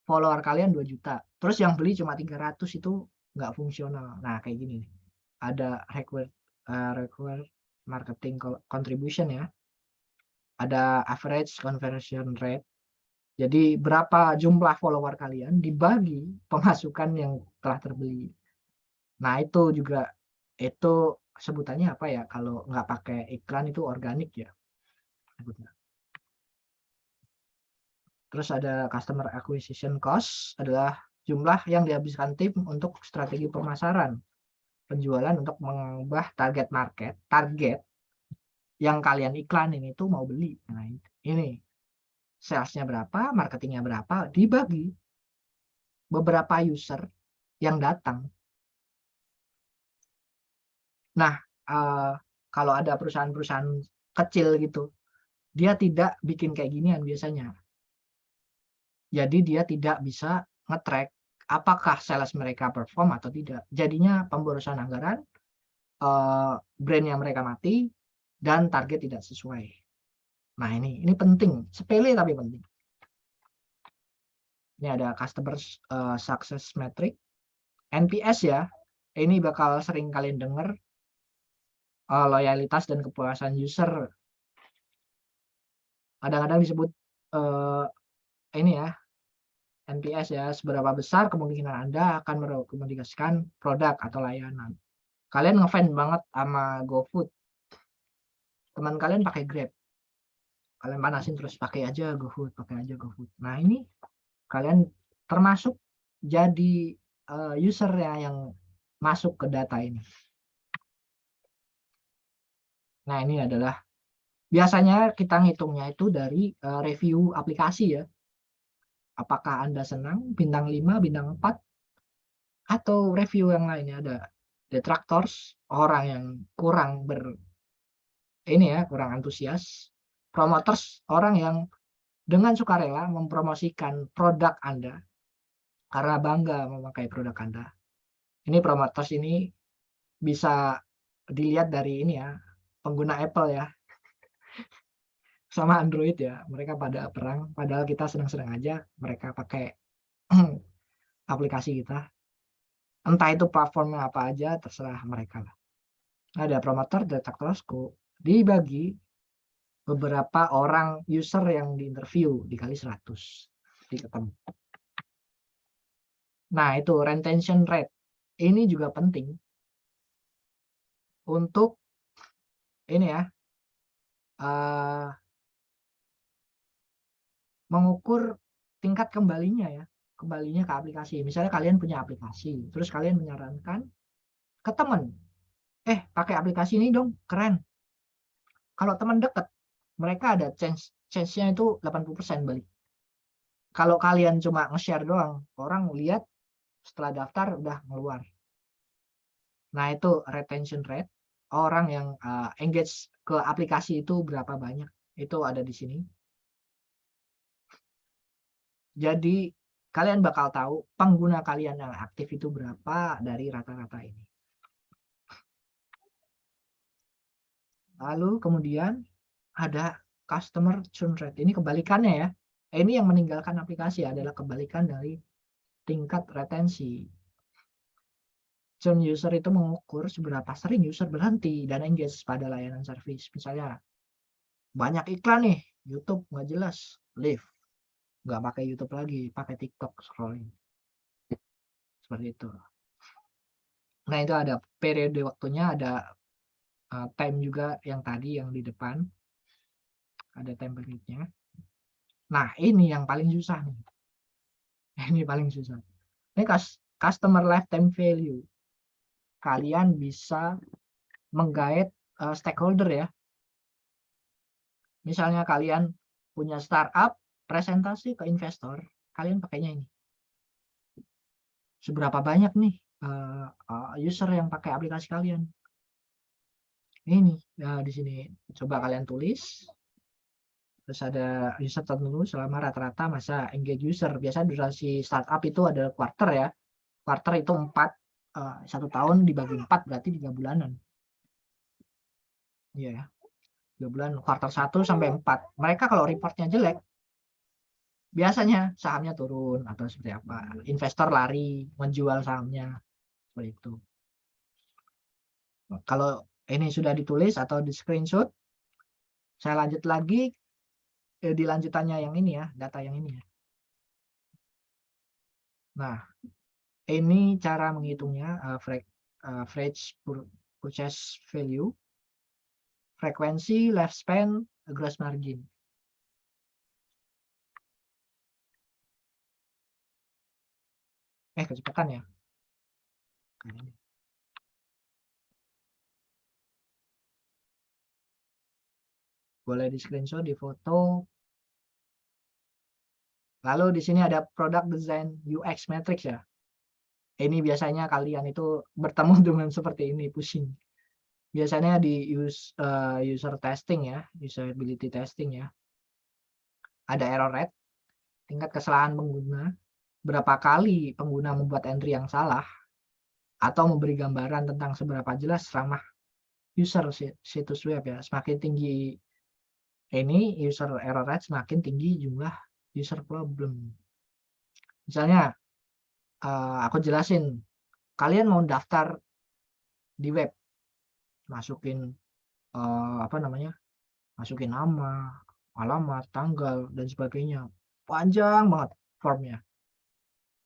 Follower kalian 2 juta. Terus yang beli cuma 300 itu nggak fungsional. Nah, kayak gini nih. Ada required marketing contribution ya. Ada average conversion rate. Jadi berapa jumlah follower kalian dibagi pemasukan yang telah terbeli. Nah, itu juga itu sebutannya apa ya, kalau nggak pakai iklan itu organik ya. Terus ada customer acquisition cost, adalah jumlah yang dihabiskan tim untuk strategi pemasaran, penjualan untuk mengubah target market, target yang kalian iklanin itu mau beli. Nah, ini salesnya berapa, marketingnya berapa, dibagi beberapa user yang datang. Nah, kalau ada perusahaan-perusahaan kecil gitu, dia tidak bikin kayak ginian biasanya. Jadi dia tidak bisa nge-track apakah sales mereka perform atau tidak. Jadinya pemborosan anggaran, brand yang mereka mati, dan target tidak sesuai. Nah, ini penting, sepele tapi penting. Ini ada customer success metric, NPS ya. Ini bakal sering kalian dengar. loyalitas dan kepuasan user. Kadang-kadang disebut ini ya, NPS ya, seberapa besar kemungkinan Anda akan merekomendasikan produk atau layanan. Kalian ngefans banget sama GoFood, teman kalian pakai Grab, kalian panasin terus pakai aja GoFood. Nah ini kalian termasuk jadi user yang masuk ke data ini. Nah ini adalah biasanya kita ngitungnya itu dari review aplikasi ya. Apakah Anda senang bintang 5, bintang 4, atau review yang lainnya. Ada detractors, orang yang kurang kurang antusias. Promoters, orang yang dengan sukarela mempromosikan produk Anda karena bangga memakai produk Anda. Ini promoters ini bisa dilihat dari ini ya, pengguna Apple ya sama Android ya, mereka pada perang, padahal kita senang-senang aja mereka pakai aplikasi kita. Entah itu platformnya apa aja, terserah mereka lah. Ada promoter, detractors, dibagi beberapa orang user yang diinterview dikali 100 diketemu. Nah itu retention rate ini juga penting untuk ini ya, mengukur tingkat kembalinya ke aplikasi. Misalnya kalian punya aplikasi, terus kalian menyarankan ke teman, pakai aplikasi ini dong, keren. Kalau teman dekat, mereka ada chance-nya itu 80% balik. Kalau kalian cuma nge-share doang, orang lihat setelah daftar udah ngeluar. Nah itu retention rate, orang yang engage ke aplikasi itu berapa banyak, itu ada di sini. Jadi kalian bakal tahu pengguna kalian yang aktif itu berapa dari rata-rata ini. Lalu kemudian ada customer churn rate. Ini kebalikannya ya. Ini yang meninggalkan aplikasi adalah kebalikan dari tingkat retensi. Churn user itu mengukur seberapa sering user berhenti dan engage pada layanan service. Misalnya banyak iklan nih, YouTube nggak jelas, leave. Nggak pakai YouTube lagi, pakai TikTok scrolling. Seperti itu. Nah itu ada periode waktunya, ada time juga yang tadi yang di depan. Ada time periodnya. Nah ini yang paling susah nih. Ini paling susah. Ini customer lifetime value. Kalian bisa menggait stakeholder ya. Misalnya kalian punya startup, presentasi ke investor, kalian pakainya ini. Seberapa banyak nih user yang pakai aplikasi kalian? Ini di sini coba kalian tulis. Terus ada user tertentu selama rata-rata masa engage user. Biasanya durasi startup itu adalah quarter ya. Quarter itu 1 tahun dibagi 4 berarti 3 bulanan. Iya ya. 3 bulan, quarter 1 sampai 4. Mereka kalau reportnya jelek, biasanya sahamnya turun atau seperti apa. Investor lari, menjual sahamnya. Seperti itu. Kalau ini sudah ditulis atau di screenshot, saya lanjut lagi di lanjutannya yang ini ya, data yang ini ya. Nah, ini cara menghitungnya average purchase value, frekuensi, lifespan, gross margin. Kecepatan ya. Boleh di screenshot, di foto. Lalu di sini ada product design UX matrix ya. Ini biasanya kalian itu bertemu dengan seperti ini, pusing. Biasanya di user testing ya, usability testing ya. Ada error rate, tingkat kesalahan pengguna, berapa kali pengguna membuat entry yang salah, atau memberi gambaran tentang seberapa jelas ramah user situs web ya. Semakin tinggi ini user error rate, semakin tinggi jumlah user problem. Misalnya aku jelasin, kalian mau daftar di web, masukin apa namanya, masukin nama, alamat, tanggal, dan sebagainya. Panjang banget formnya.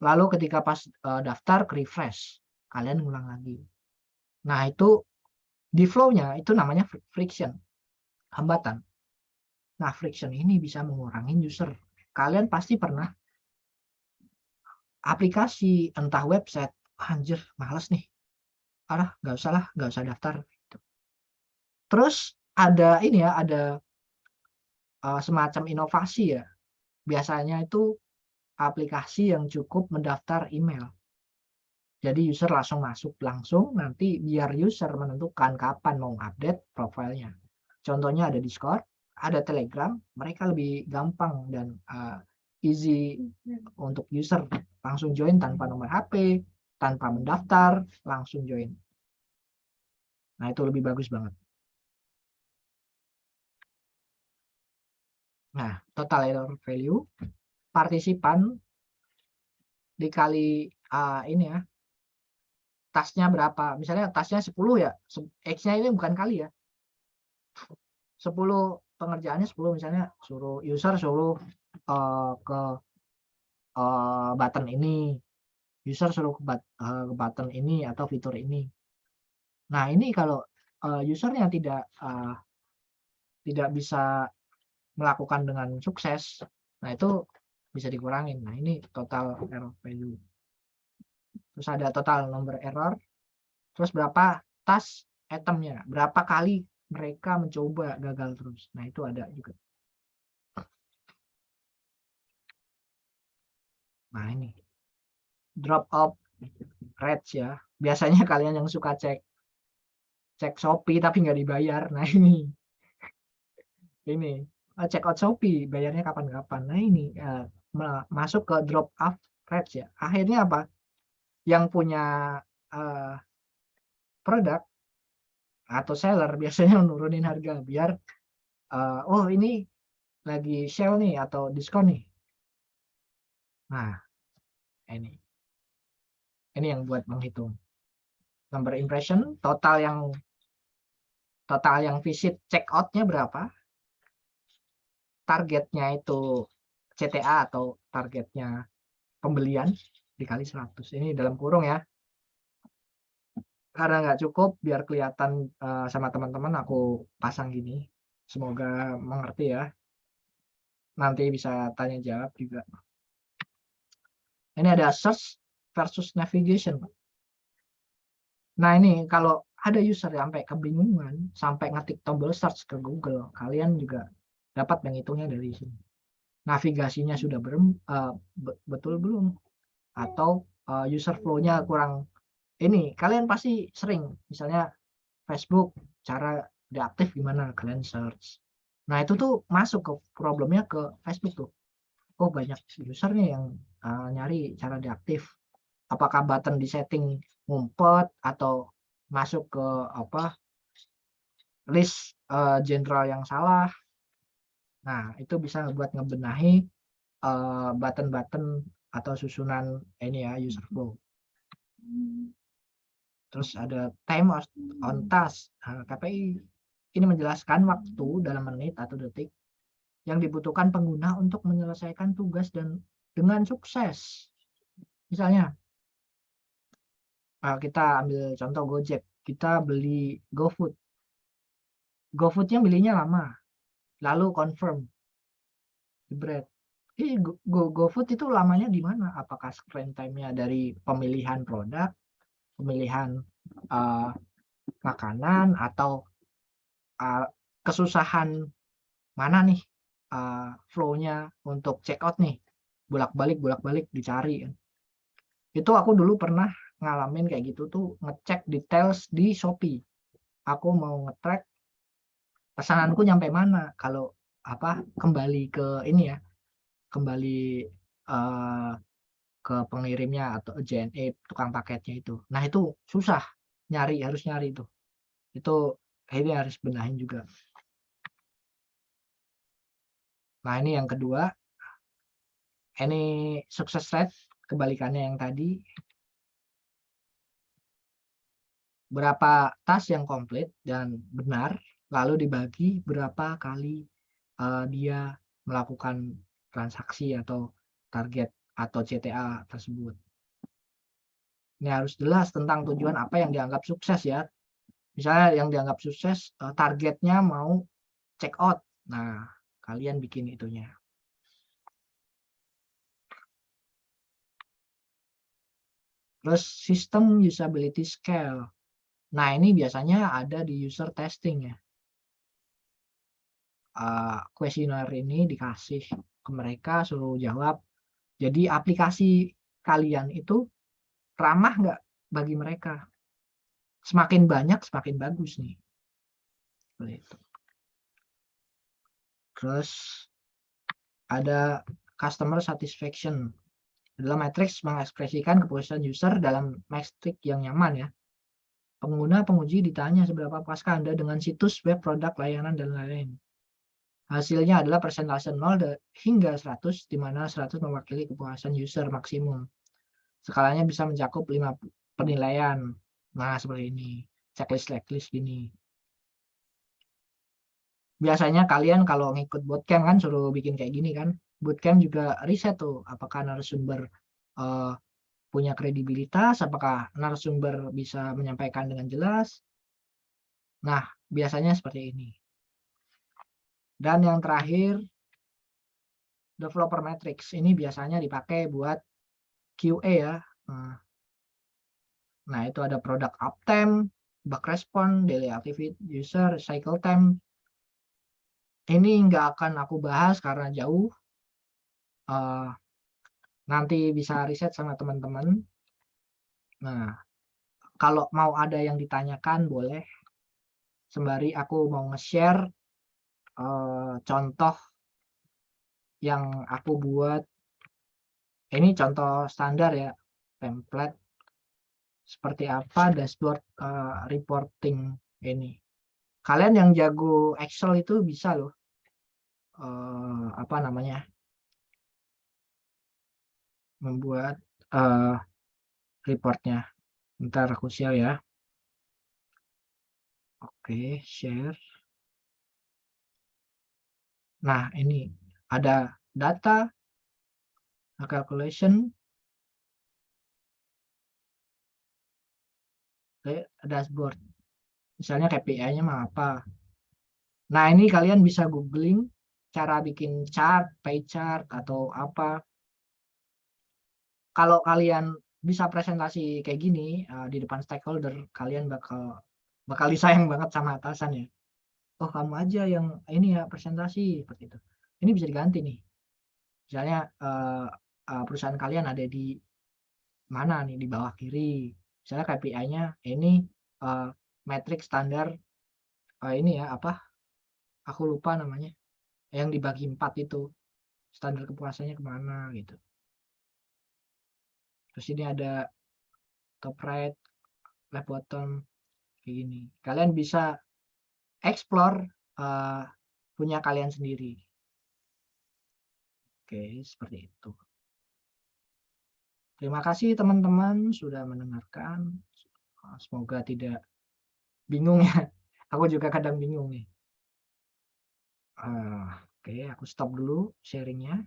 Lalu ketika pas daftar, ke refresh, kalian ngulang lagi. Nah itu di flow-nya itu namanya friction, hambatan. Nah friction ini bisa mengurangi user. Kalian pasti pernah aplikasi, entah website, anjir males nih, nggak usah lah, nggak usah daftar. Terus ada ini ya, ada semacam inovasi ya. Biasanya itu aplikasi yang cukup mendaftar email. Jadi user langsung masuk langsung, nanti biar user menentukan kapan mau update profilnya. Contohnya ada Discord, ada Telegram, mereka lebih gampang dan easy untuk user langsung join tanpa nomor HP, tanpa mendaftar, langsung join. Nah itu lebih bagus banget. Nah total error value partisipan dikali ini ya, tasnya berapa, misalnya tasnya 10 ya, X-nya ini bukan kali ya, 10 pengerjaannya 10, misalnya suruh user suruh ke button ini, user suruh ke button ini atau fitur ini. Nah ini kalau usernya tidak bisa melakukan dengan sukses, nah itu bisa dikurangin. Nah ini total error value. Terus ada total number error, terus berapa task itemnya, berapa kali mereka mencoba gagal terus. Nah itu ada juga. Nah ini drop off rates ya. Biasanya kalian yang suka cek Shopee tapi nggak dibayar. Nah ini check out Shopee bayarnya kapan-kapan. Nah ini masuk ke drop off rates ya. Akhirnya apa? Yang punya produk atau seller biasanya nurunin harga biar oh ini lagi sale nih atau diskon nih. Nah ini yang buat menghitung number impression, total yang visit check out-nya berapa, targetnya itu CTA atau targetnya pembelian dikali 100. Ini dalam kurung ya, karena nggak cukup biar kelihatan sama teman-teman aku pasang gini, semoga mengerti ya, nanti bisa tanya jawab juga. Ini ada search versus navigation. Nah ini kalau ada user sampai kebingungan sampai ngetik tombol search ke Google, kalian juga dapat menghitungnya dari sini. Navigasinya sudah betul belum, atau user flow-nya kurang. Ini kalian pasti sering, misalnya Facebook, cara deaktif gimana, kalian search. Nah itu tuh masuk ke problemnya ke Facebook tuh. Oh banyak user nih yang nyari cara deaktif. Apakah button di setting ngumpet atau masuk ke list general yang salah. Nah itu bisa buat ngebenahi button-button atau susunan ini ya, user flow. Terus ada time on task. KPI ini menjelaskan waktu dalam menit atau detik yang dibutuhkan pengguna untuk menyelesaikan tugas dan dengan sukses. Misalnya kita ambil contoh Gojek, kita beli GoFood. GoFood-nya belinya lama, lalu confirm, jebret. GoFood itu lamanya di mana? Apakah screen time-nya dari pemilihan produk, pemilihan makanan, atau kesusahan mana nih flow-nya untuk check out nih, bolak-balik dicari. Itu aku dulu pernah ngalamin kayak gitu tuh, ngecek details di Shopee. Aku mau nge-track pesananku nyampe mana, kalau kembali ke ini ya, kembali ke pengirimnya atau JNE tukang paketnya itu. Nah itu susah harus nyari itu ini harus benahin juga. Nah ini yang kedua, ini success rate, kebalikannya yang tadi. berapa task yang komplit dan benar, lalu dibagi berapa kali dia melakukan transaksi atau target atau CTA tersebut. Ini harus jelas tentang tujuan apa yang dianggap sukses ya. Misalnya yang dianggap sukses targetnya mau check out. Nah, kalian bikin itunya. Terus sistem usability scale. Nah, ini biasanya ada di user testing ya. Kuesioner ini dikasih ke mereka, suruh jawab. Jadi aplikasi kalian itu ramah nggak bagi mereka? Semakin banyak, semakin bagus nih. Seperti itu. Terus ada customer satisfaction. Adalah matriks mengekspresikan kepuasan user dalam metrik yang nyaman ya. Pengguna penguji ditanya seberapa puaskah Anda dengan situs web, produk, layanan, dan lain-lain. Hasilnya adalah persentase 0 hingga 100, di mana 100 mewakili kepuasan user maksimum. Skalanya bisa mencakup 5 penilaian. Nah, seperti ini. Checklist gini. Biasanya kalian kalau ngikut bootcamp kan suruh bikin kayak gini kan. Bootcamp juga riset tuh, apakah narasumber punya kredibilitas, apakah narasumber bisa menyampaikan dengan jelas. Nah, biasanya seperti ini. Dan yang terakhir, developer matrix. Ini biasanya dipakai buat QA ya. Nah, itu ada product uptime, bug response, daily activity user, cycle time. Ini nggak akan aku bahas karena jauh. Nanti bisa riset sama teman-teman. Nah, kalau mau ada yang ditanyakan boleh. Sembari aku mau nge-share contoh yang aku buat. Ini contoh standar ya, template seperti apa dashboard reporting ini. Kalian yang jago Excel itu bisa loh, apa namanya, membuat reportnya. Ntar aku share ya. Oke, share. Nah, ini ada data, calculation, dashboard. Misalnya KPI-nya mah apa. Nah, ini kalian bisa googling cara bikin chart, pie chart, atau apa. Kalau kalian bisa presentasi kayak gini di depan stakeholder, kalian bakal disayang banget sama atasan ya. Oh, kamu aja yang ini ya presentasi seperti itu. Ini bisa diganti nih. Misalnya perusahaan kalian ada di mana nih, di bawah kiri. Misalnya KPI-nya ini metrik standar ini ya apa? Aku lupa namanya. Yang dibagi 4 itu. Standar kepuasannya kemana gitu. Terus ini ada top right, left bottom kayak gini. Kalian bisa explore punya kalian sendiri. Oke, seperti itu. Terima kasih teman-teman sudah mendengarkan. Semoga tidak bingung ya. Aku juga kadang bingung nih. Oke, aku stop dulu sharingnya.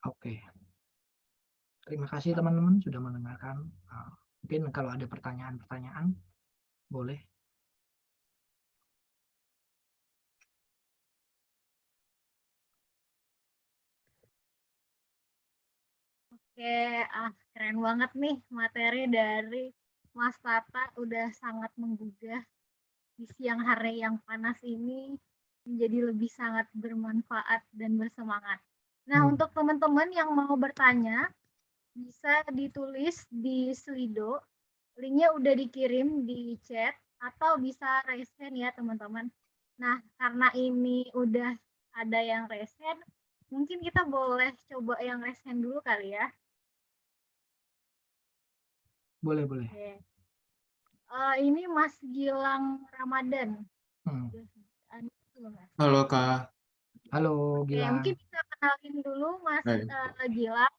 Oke. Terima kasih teman-teman sudah mendengarkan. Mungkin kalau ada pertanyaan-pertanyaan, boleh. Oke, keren banget nih materi dari Mas Tata, udah sangat menggugah di siang hari yang panas ini, menjadi lebih sangat bermanfaat dan bersemangat. Nah, untuk teman-teman yang mau bertanya, bisa ditulis di Slido linknya udah dikirim di chat atau bisa raise hand ya teman-teman. Nah, karena ini udah ada yang raise hand, mungkin kita boleh coba yang raise hand dulu kali ya. Boleh, boleh. Oke. Ini Mas Gilang Ramadan. Hmm. Halo Kak. Halo, Oke, Gilang. mungkin bisa kenalin dulu Mas Baik. Gilang,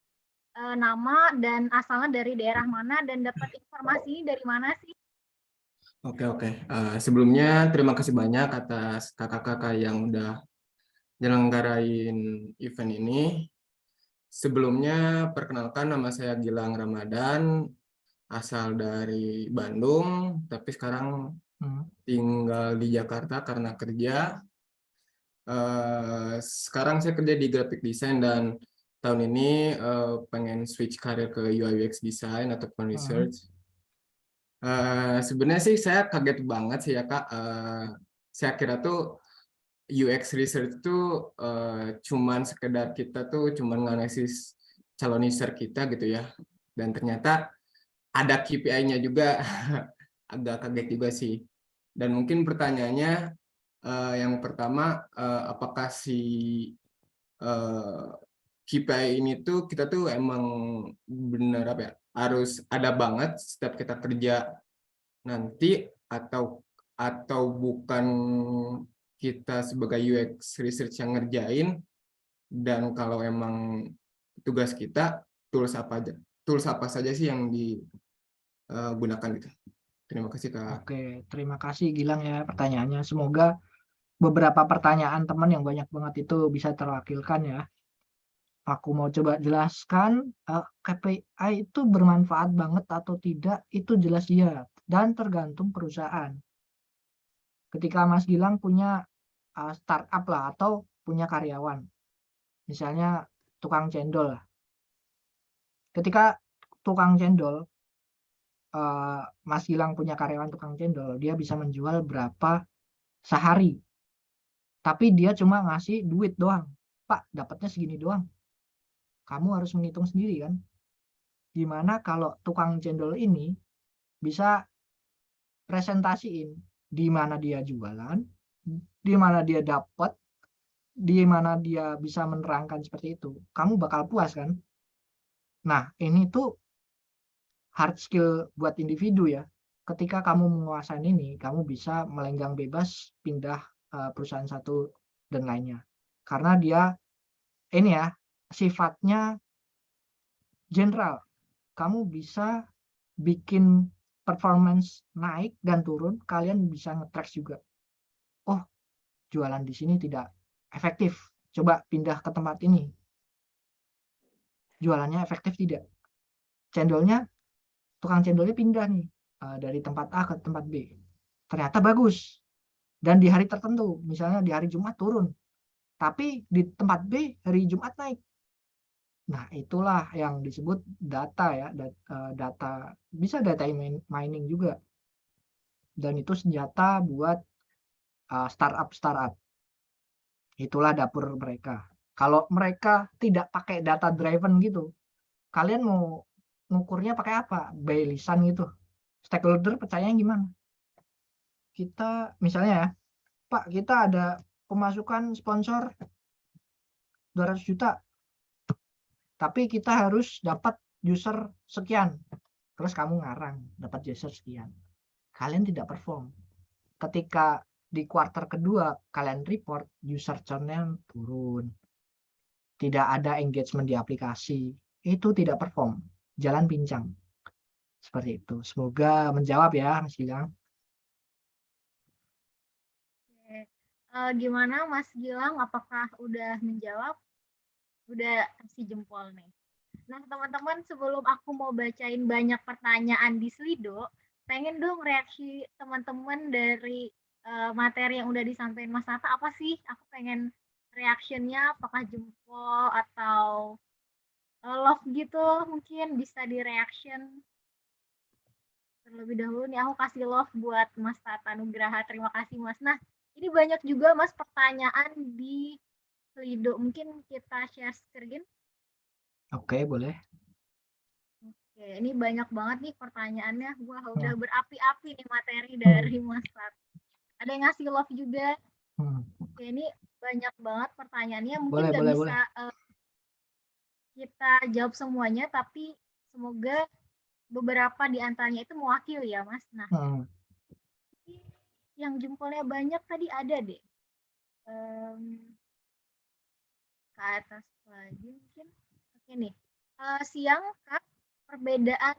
nama dan asalnya dari daerah mana dan dapat informasi ini dari mana sih? Oke. Sebelumnya terima kasih banyak atas kakak-kakak yang udah nyelenggarain event ini. Sebelumnya perkenalkan, nama saya Gilang Ramadan, asal dari Bandung, tapi sekarang tinggal di Jakarta karena kerja. Sekarang saya kerja di graphic design dan tahun ini pengen switch karir ke UI UX design ataupun research. Sebenarnya sih saya kaget banget sih ya Kak. Saya kira tuh UX research itu cuman sekedar kita tuh cuman nganalisis calon user kita gitu ya. Dan ternyata ada KPI-nya juga. Agak kaget juga sih. Dan mungkin pertanyaannya yang pertama, apakah si KPI ini tuh kita tuh emang benar apa ya, harus ada banget setiap kita kerja nanti atau bukan kita sebagai UX research yang ngerjain, dan kalau emang tugas kita tools apa saja sih yang digunakan gitu. Terima kasih Kak. Oke, terima kasih Gilang ya pertanyaannya. Semoga beberapa pertanyaan teman yang banyak banget itu bisa terwakilkan ya. Aku mau coba jelaskan, KPI itu bermanfaat banget atau tidak, itu jelas iya, dan tergantung perusahaan. Ketika Mas Gilang punya startup lah atau punya karyawan, misalnya tukang cendol lah. Ketika tukang cendol, Mas Gilang punya karyawan tukang cendol, dia bisa menjual berapa sehari. Tapi dia cuma ngasih duit doang. Pak, dapatnya segini doang. Kamu harus menghitung sendiri kan. Gimana kalau tukang cendol ini bisa presentasiin di mana dia jualan, di mana dia dapat, di mana dia bisa menerangkan seperti itu. Kamu bakal puas kan? Nah, ini tuh hard skill buat individu ya. Ketika kamu menguasai ini, kamu bisa melenggang bebas pindah perusahaan satu dan lainnya. Karena dia ini ya, sifatnya general. Kamu bisa bikin performance naik dan turun, kalian bisa nge-track juga. Oh, jualan di sini tidak efektif. Coba pindah ke tempat ini. Jualannya efektif tidak? Tukang cendolnya pindah nih dari tempat A ke tempat B. Ternyata bagus. Dan di hari tertentu, misalnya di hari Jumat turun. Tapi di tempat B hari Jumat naik. Nah, itulah yang disebut data ya, data bisa data mining juga. Dan itu senjata buat startup. Itulah dapur mereka. Kalau mereka tidak pakai data driven gitu, kalian mau ngukurnya pakai apa? By lisan gitu. Stakeholder percaya gimana? Kita misalnya ya, Pak, kita ada pemasukan sponsor 200 juta. Tapi kita harus dapat user sekian. Terus kamu ngarang, dapat user sekian. Kalian tidak perform. Ketika di kuartal kedua kalian report, user churn-nya turun. Tidak ada engagement di aplikasi. Itu tidak perform. Jalan pincang. Seperti itu. Semoga menjawab ya, Mas Gilang. Gimana Mas Gilang, apakah udah menjawab? Udah kasih jempol nih. Nah teman-teman, sebelum aku mau bacain banyak pertanyaan di Slido, pengen dong reaksi teman-teman dari materi yang udah disampaikan Mas Nata apa sih? Aku pengen reactionnya, apakah jempol atau love gitu, mungkin bisa di reaction. Terlebih dahulu nih aku kasih love buat Mas Tata Nugraha, terima kasih Mas. Nah ini banyak juga Mas pertanyaan di Slido, mungkin kita share screen. Oke, boleh. Oke, ini banyak banget nih pertanyaannya. Wah, udah Hmm. berapi-api nih materi dari Mas Tat. Ada yang ngasih love juga. Hmm. Oke, ini banyak banget pertanyaannya. Mungkin Boleh, nggak boleh, bisa boleh. kita jawab semuanya, tapi semoga beberapa di antaranya itu mewakili ya, Mas. Nah, Hmm. yang jempolnya banyak tadi ada deh. Ke atas lagi mungkin. Oke nih. Siang, Kak, perbedaan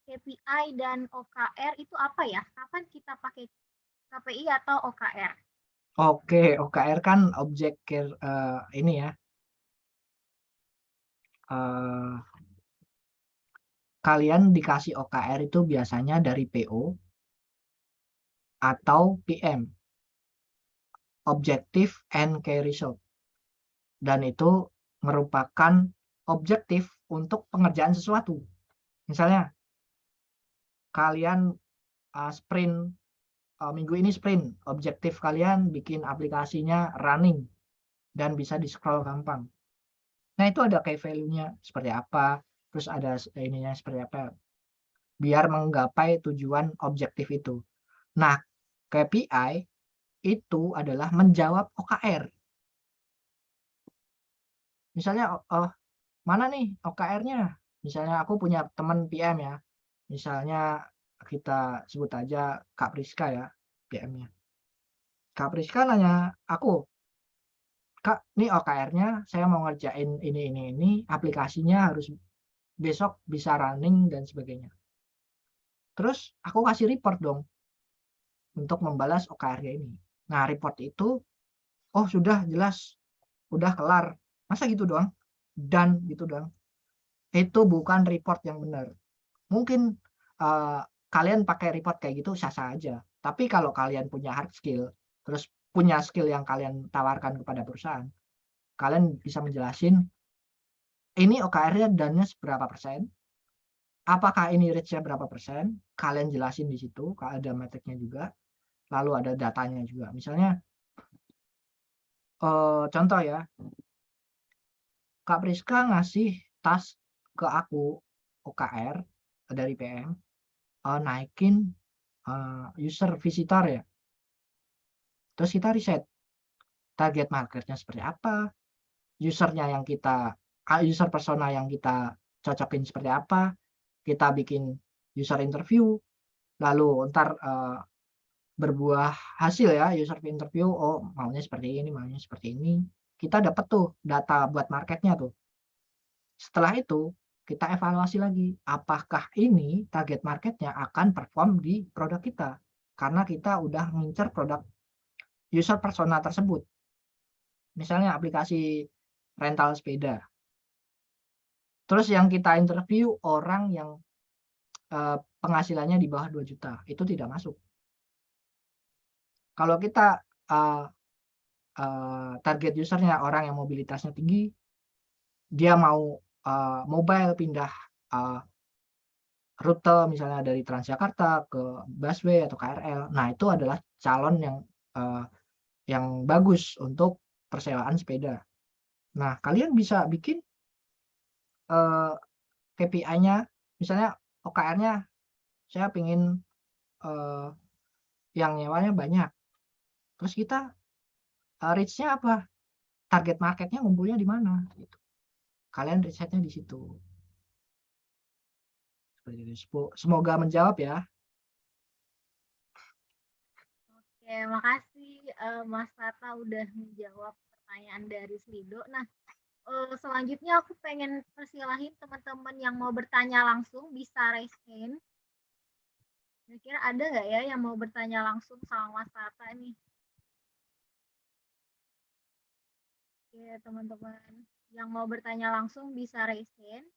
KPI dan OKR itu apa ya? Kapan kita pakai KPI atau OKR? Oke, OKR kan objek ini ya. Kalian dikasih OKR itu biasanya dari PO atau PM, Objective and Key Result. Dan itu merupakan objektif untuk pengerjaan sesuatu. Misalnya, kalian sprint, minggu ini sprint, objektif kalian bikin aplikasinya running dan bisa di-scroll gampang. Nah, itu ada key value-nya seperti apa, terus ada ininya seperti apa, biar menggapai tujuan objektif itu. Nah, KPI itu adalah menjawab OKR. Misalnya, mana nih OKR-nya? Misalnya aku punya teman PM ya, misalnya kita sebut aja Kak Priska ya, PM-nya. Kak Priska nanya aku, "Kak, nih OKR-nya saya mau ngerjain ini, aplikasinya harus besok bisa running dan sebagainya." Terus aku kasih report dong untuk membalas OKR-nya ini. Nah, report itu, oh sudah jelas, udah kelar. Masa gitu doang? Dan gitu doang. Itu bukan report yang benar. Mungkin kalian pakai report kayak gitu sah-sah aja. Tapi kalau kalian punya hard skill, terus punya skill yang kalian tawarkan kepada perusahaan, kalian bisa menjelasin, ini OKR-nya dannya seberapa persen, apakah ini reach-nya berapa persen, kalian jelasin di situ, ada metriknya juga, lalu ada datanya juga. Misalnya, contoh ya, Kak Priska ngasih task ke aku, OKR dari PM, naikin user visitor ya. Terus kita riset target marketnya seperti apa, usernya yang kita user persona yang kita cocokin seperti apa, kita bikin user interview, lalu ntar berbuah hasil ya user interview, oh maunya seperti ini, maunya seperti ini. Kita dapat tuh data buat marketnya tuh. Setelah itu kita evaluasi lagi, apakah ini target marketnya akan perform di produk kita. Karena kita udah ngincer produk user persona tersebut. Misalnya aplikasi rental sepeda. Terus yang kita interview orang yang penghasilannya di bawah 2 juta, itu tidak masuk. Kalau kita target usernya orang yang mobilitasnya tinggi, dia mau mobile pindah rute misalnya dari Transjakarta ke busway atau KRL. Nah, itu adalah calon yang bagus untuk persewaan sepeda. Nah, kalian bisa bikin KPI-nya, misalnya OKR-nya saya pengen yang nyewanya banyak. Terus kita reach-nya apa? Target market-nya ngumpulnya di mana? Gitu. Kalian risetnya di situ. Seperti itu. Semoga menjawab ya. Oke, makasih Mas Tata udah menjawab pertanyaan dari Slido. Nah, selanjutnya aku pengen persilahin teman-teman yang mau bertanya langsung bisa raise hand. Kira-kira ada nggak ya yang mau bertanya langsung sama Mas Tata nih? Oke, teman-teman yang mau bertanya langsung bisa raise hand.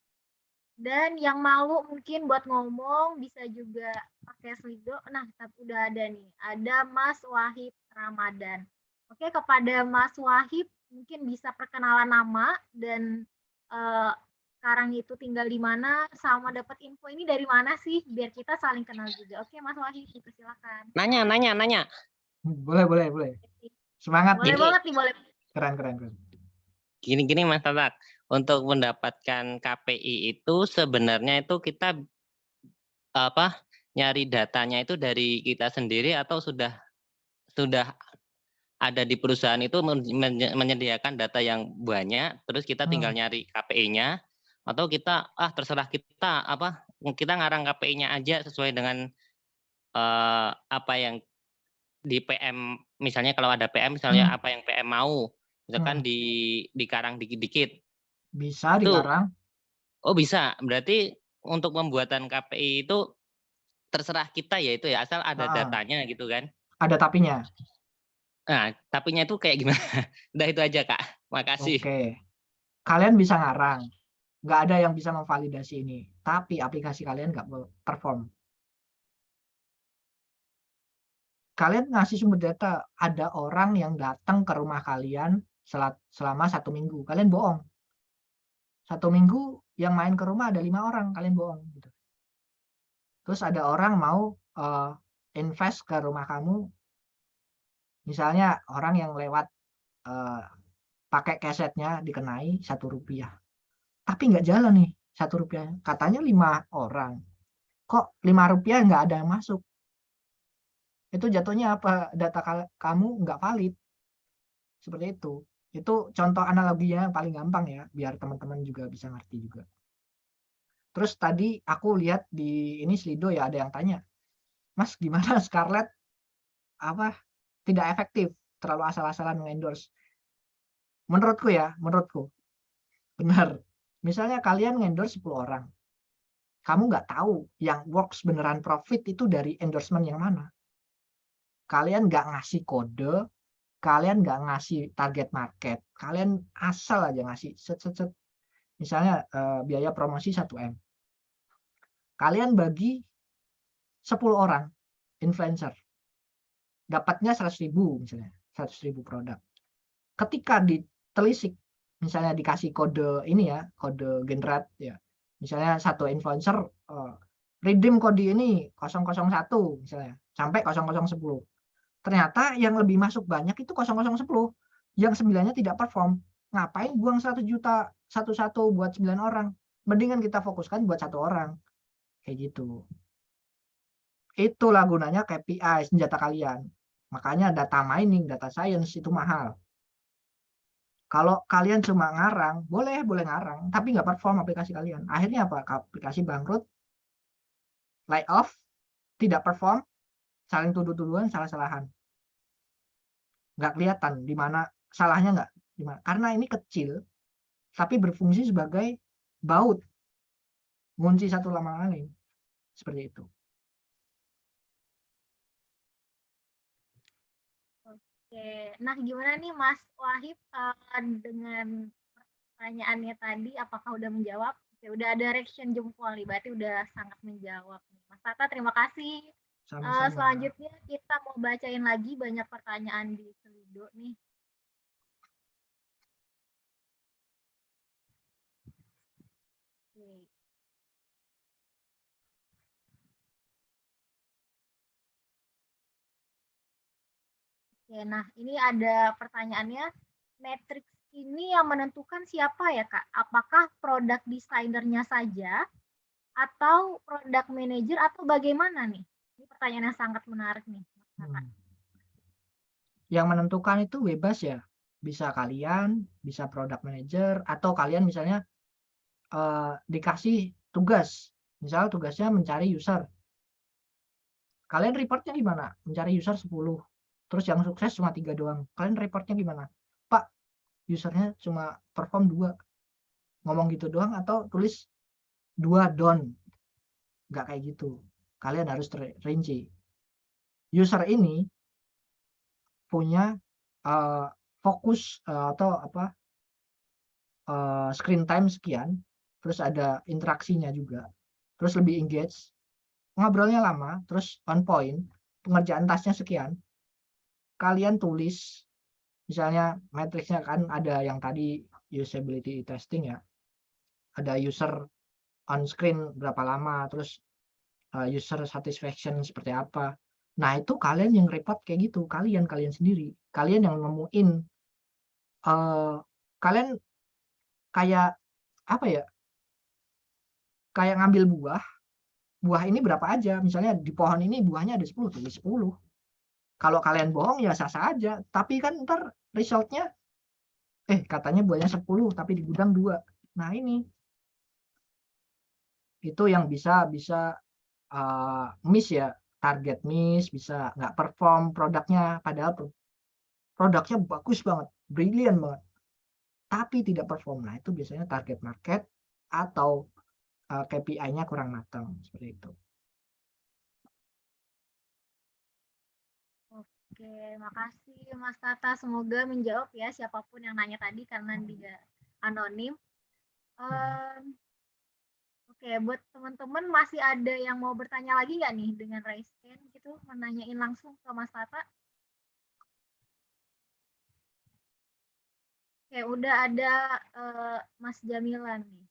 Dan yang malu mungkin buat ngomong bisa juga pakai Slido. Nah, tapi udah ada nih. Ada Mas Wahid Ramadan. Oke, kepada Mas Wahid mungkin bisa perkenalan nama dan sekarang itu tinggal di mana, sama dapat info ini dari mana sih, biar kita saling kenal juga. Oke, Mas Wahid, silakan. Nanya. Boleh. Semangat. Boleh banget nih, boleh. Keren. Gini Mas Tatak, untuk mendapatkan KPI itu sebenarnya itu kita nyari datanya itu dari kita sendiri atau sudah ada di perusahaan itu menyediakan data yang banyak, terus kita tinggal nyari KPI-nya, atau kita terserah kita ngarang KPI-nya aja sesuai dengan apa yang di PM, misalnya kalau ada PM misalnya apa yang PM mau, misalkan dikarang dikit-dikit. Bisa Itu dikarang. oh bisa, berarti untuk pembuatan KPI itu terserah kita ya itu ya, asal ada datanya gitu kan? Ada tapinya. Nah, tapinya itu kayak gimana? Udah itu aja Kak, makasih. Oke. Kalian bisa ngarang. Nggak ada yang bisa memvalidasi ini. Tapi aplikasi kalian nggak perform. Kalian ngasih sumber data. Ada orang yang datang ke rumah kalian selama 1 minggu. Kalian bohong. 1 minggu yang main ke rumah ada 5 orang. Kalian bohong. Gitu. Terus ada orang mau invest ke rumah kamu. Misalnya orang yang lewat pakai kesetnya dikenai Rp1. Tapi nggak jalan nih Rp1. Katanya 5 orang. Kok Rp5 nggak ada yang masuk? Itu jatuhnya apa? Data kamu nggak valid. Seperti itu. Itu contoh analoginya yang paling gampang ya, biar teman-teman juga bisa ngerti juga. Terus tadi aku lihat di ini Slido ya, ada yang tanya, Mas gimana Scarlett tidak efektif, terlalu asal-asalan mengendorse. Menurutku benar. Misalnya kalian ngendorse 10 orang, kamu nggak tahu yang works beneran profit itu dari endorsement yang mana. Kalian nggak ngasih kode, kalian nggak ngasih target market, kalian asal aja ngasih set. Misalnya biaya promosi 1M. Kalian bagi 10 orang influencer. Dapatnya 100.000 misalnya, 100.000 produk. Ketika ditelisik, misalnya dikasih kode ini ya, kode generate ya. Misalnya satu influencer redeem kode ini 001 misalnya, sampai 0010. Ternyata yang lebih masuk banyak itu 0010, yang 9-nya tidak perform. Ngapain buang 100 juta satu-satu buat 9 orang? Mendingan kita fokuskan buat 1 orang. Kayak gitu. Itulah gunanya KPI senjata kalian. Makanya data mining, data science itu mahal. Kalau kalian cuma ngarang, boleh ngarang, tapi nggak perform aplikasi kalian. Akhirnya apa? Aplikasi bangkrut, lay off, tidak perform, saling tuduh-tuduhan, salah-salahan. Nggak kelihatan di mana salahnya, nggak di mana. Karena ini kecil, tapi berfungsi sebagai baut, ngunci satu sama lain. Seperti itu. Oke, nah gimana nih Mas Wahib dengan pertanyaannya tadi, apakah udah menjawab? Oke, udah ada reaction jempol nih, berarti udah sangat menjawab nih. Mas Tata, terima kasih. Sama-sama. Selanjutnya kita mau bacain lagi banyak pertanyaan di Slido nih. Oke. Oke, nah ini ada pertanyaannya, matrix ini yang menentukan siapa ya Kak? Apakah produk desainernya saja atau produk manager atau bagaimana nih? Ini pertanyaan yang sangat menarik nih. Yang menentukan itu bebas ya. Bisa kalian, bisa product manager, atau kalian misalnya dikasih tugas. Misal tugasnya mencari user. Kalian reportnya gimana? Mencari user 10. Terus yang sukses cuma 3 doang. Kalian reportnya gimana? Pak, usernya cuma perform 2. Ngomong gitu doang atau tulis 2 down. Nggak kayak gitu. Kalian harus rinci. User ini punya fokus atau screen time sekian. Terus ada interaksinya juga. Terus lebih engage. Ngobrolnya lama. Terus on point. Pengerjaan tasnya sekian. Kalian tulis, misalnya matriksnya kan ada yang tadi usability testing ya, ada user on screen berapa lama, terus user satisfaction seperti apa. Nah itu kalian yang report kayak gitu, kalian sendiri, kalian yang nemuin, kalian kayak apa ya, kayak ngambil buah, buah ini berapa aja. Misalnya di pohon ini buahnya ada 10, tulis 10. Kalau kalian bohong ya sah-sah aja. Tapi kan ntar resultnya, katanya buahnya 10, tapi di gudang 2. Nah ini, itu yang bisa miss ya, target miss, bisa nggak perform produknya, padahal produknya bagus banget, brilliant banget, tapi tidak perform. Nah itu biasanya target market atau KPI-nya kurang matang, seperti itu. Oke, makasih Mas Tata. Semoga menjawab ya siapapun yang nanya tadi karena dia anonim. Oke, buat teman-teman masih ada yang mau bertanya lagi nggak nih dengan raise hand gitu, menanyain langsung ke Mas Tata? Oke, udah ada Mas Jamilan nih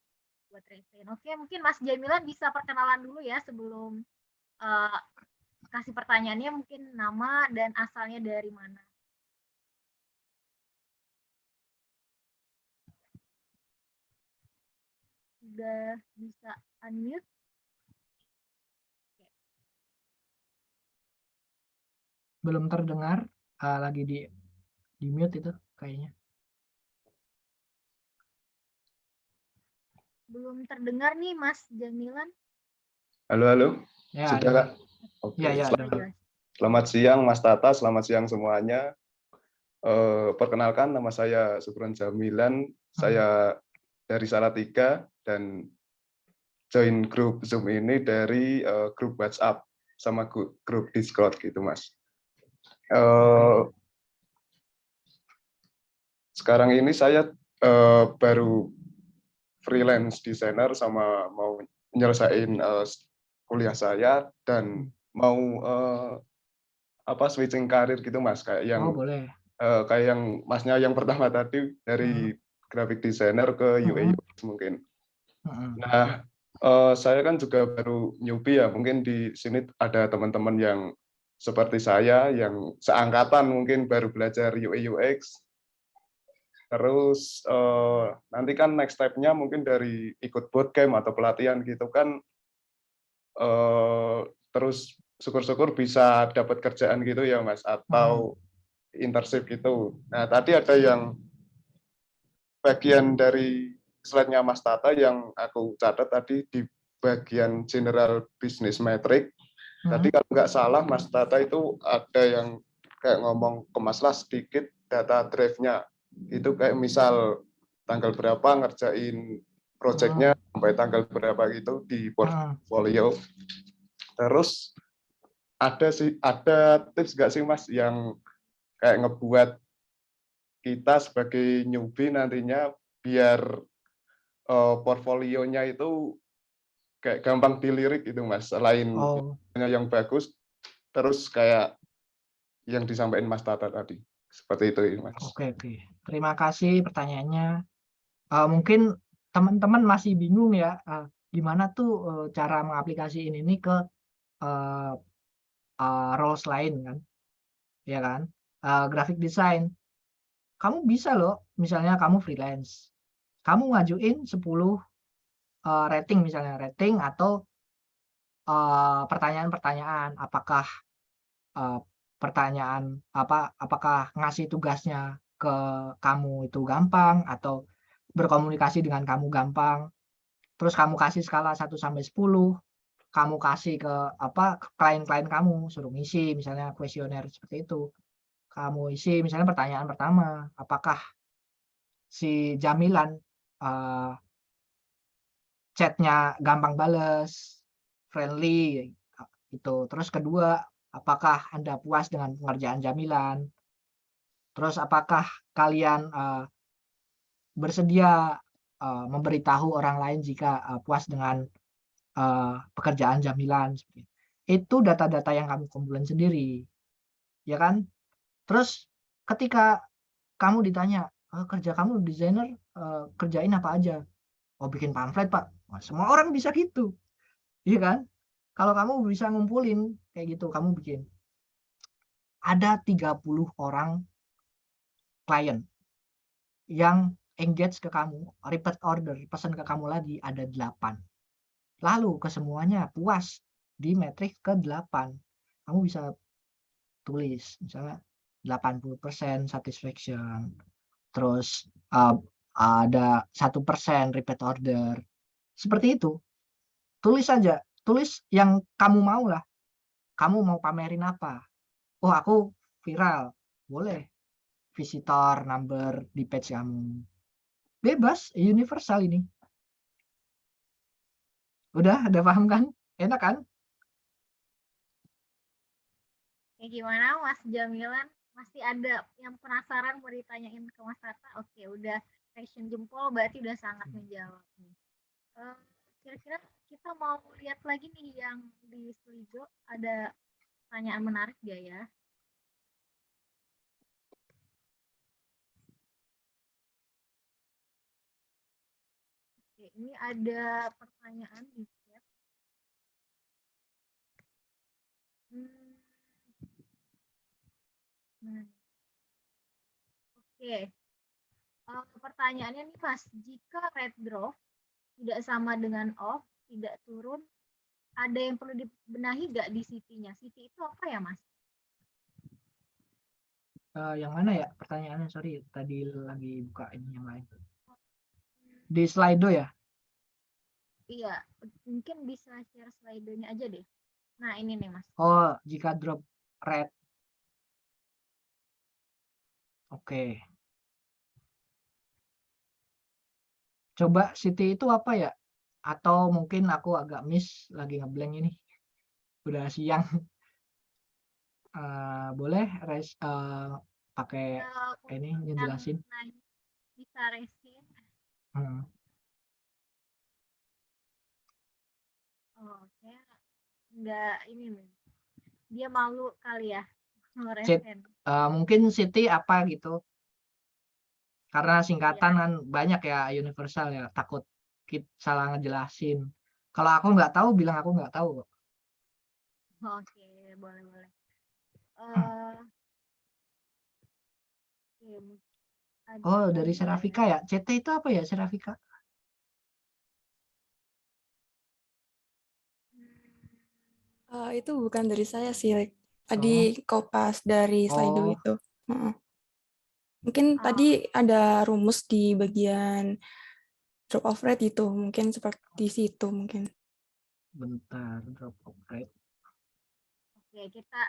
buat raise hand. Oke, mungkin Mas Jamilan bisa perkenalan dulu ya sebelum kasih pertanyaannya, mungkin nama dan asalnya dari mana. Udah bisa unmute? Belum terdengar, lagi di mute itu kayaknya. Belum terdengar nih Mas Jamilan. Halo. Ya, Sudah, Kak? Oke. Ya, Selamat siang Mas Tata, selamat siang semuanya. Perkenalkan, nama saya Sukron Jamilan, saya dari Salatiga dan join grup Zoom ini dari grup WhatsApp sama grup Discord gitu, Mas. Sekarang ini saya baru freelance designer sama mau nyelesain kuliah saya dan mau switching karir gitu, Mas, kayak yang boleh. kayak yang Masnya yang pertama tadi dari graphic designer ke UI UX mungkin. Nah, saya kan juga baru newbie ya, mungkin di sini ada teman-teman yang seperti saya yang seangkatan mungkin baru belajar UI UX. Terus nanti kan next step-nya mungkin dari ikut bootcamp atau pelatihan gitu kan, terus syukur-syukur bisa dapat kerjaan gitu ya Mas, atau internship gitu. Nah tadi ada yang bagian dari slide-nya Mas Tata yang aku catat tadi di bagian general business metric. Tadi kalau nggak salah Mas Tata itu ada yang kayak ngomong ke Mas lah sedikit data drive-nya. Itu kayak misal tanggal berapa ngerjain project-nya sampai tanggal berapa gitu di portfolio. Terus ada tips nggak sih Mas yang kayak ngebuat kita sebagai newbie nantinya biar portfolionya itu kayak gampang dilirik gitu Mas, selain yang bagus, terus kayak yang disampaikan Mas Tata tadi, seperti itu Mas. Oke. Terima kasih pertanyaannya. Mungkin teman-teman masih bingung ya, gimana tuh cara mengaplikasiin ini ke roles lain kan, ya kan? Graphic design, kamu bisa loh, misalnya kamu freelance, kamu ngajuin 10 rating misalnya, rating atau pertanyaan-pertanyaan, apakah apakah ngasih tugasnya ke kamu itu gampang atau berkomunikasi dengan kamu gampang. Terus kamu kasih skala 1 sampai 10, kamu kasih ke klien-klien kamu, suruh ngisi misalnya kuesioner seperti itu. Kamu isi misalnya pertanyaan pertama, apakah si Jamilan chatnya gampang bales, friendly itu. Terus kedua, apakah Anda puas dengan pengerjaan Jamilan? Terus apakah kalian bersedia memberitahu orang lain jika puas dengan pekerjaan Jamilan? Itu data-data yang kamu kumpulin sendiri, ya kan? Terus ketika kamu ditanya, kerja kamu desainer kerjain apa aja? Oh, bikin pamflet Pak. Wah, semua orang bisa gitu, iya kan? Kalau kamu bisa ngumpulin kayak gitu, kamu bikin. Ada 30 orang klien yang engage ke kamu, repeat order, pesan ke kamu lagi ada 8. lalu kesemuanya puas di metrik ke-8. Kamu bisa tulis misalnya 80% satisfaction, terus ada 1% repeat order. Seperti itu. Tulis saja, tulis yang kamu mau lah. Kamu mau pamerin apa? Oh, aku viral. Boleh. Visitor number di page kamu. Bebas, universal ini. Udah paham kan? Enak kan? Ya gimana Mas Jamilan? Masih ada yang penasaran mau ditanyain ke Mas Tata? Oke, udah action jempol berarti udah sangat menjawab nih. Kira-kira kita mau lihat lagi nih yang di Slido, ada pertanyaan menarik gak ya? Oke, ini ada pertanyaan di chat. Oke, pertanyaannya nih Mas, jika red draft tidak sama dengan off, tidak turun, ada yang perlu dibenahi nggak di CT-nya? CT itu apa ya Mas? Yang mana ya pertanyaannya? Sorry, tadi lagi buka ini yang lain. Di Slido ya? Iya, mungkin bisa share slide-nya aja deh. Nah, ini nih Mas. Oh, jika drop red. Oke. Coba City itu apa ya? Atau mungkin aku agak miss, lagi ngeblank ini. Udah siang. Boleh pakai ini ngejelasin? Bisa resin. Oke, enggak ini nih. Dia malu kali ya ngeresen. Mungkin City apa gitu. Karena singkatan Iya. kan banyak ya, universal ya. Takut salah ngejelasin. Kalau aku nggak tahu, bilang aku nggak tahu. Oke, boleh. Oh, dari Serafika ya? CT itu apa ya, Serafika? Itu bukan dari saya sih, tadi kopas dari Slido itu. Mungkin tadi ada rumus di bagian drop off rate itu, mungkin seperti situ mungkin. Bentar, drop off rate. Oke, kita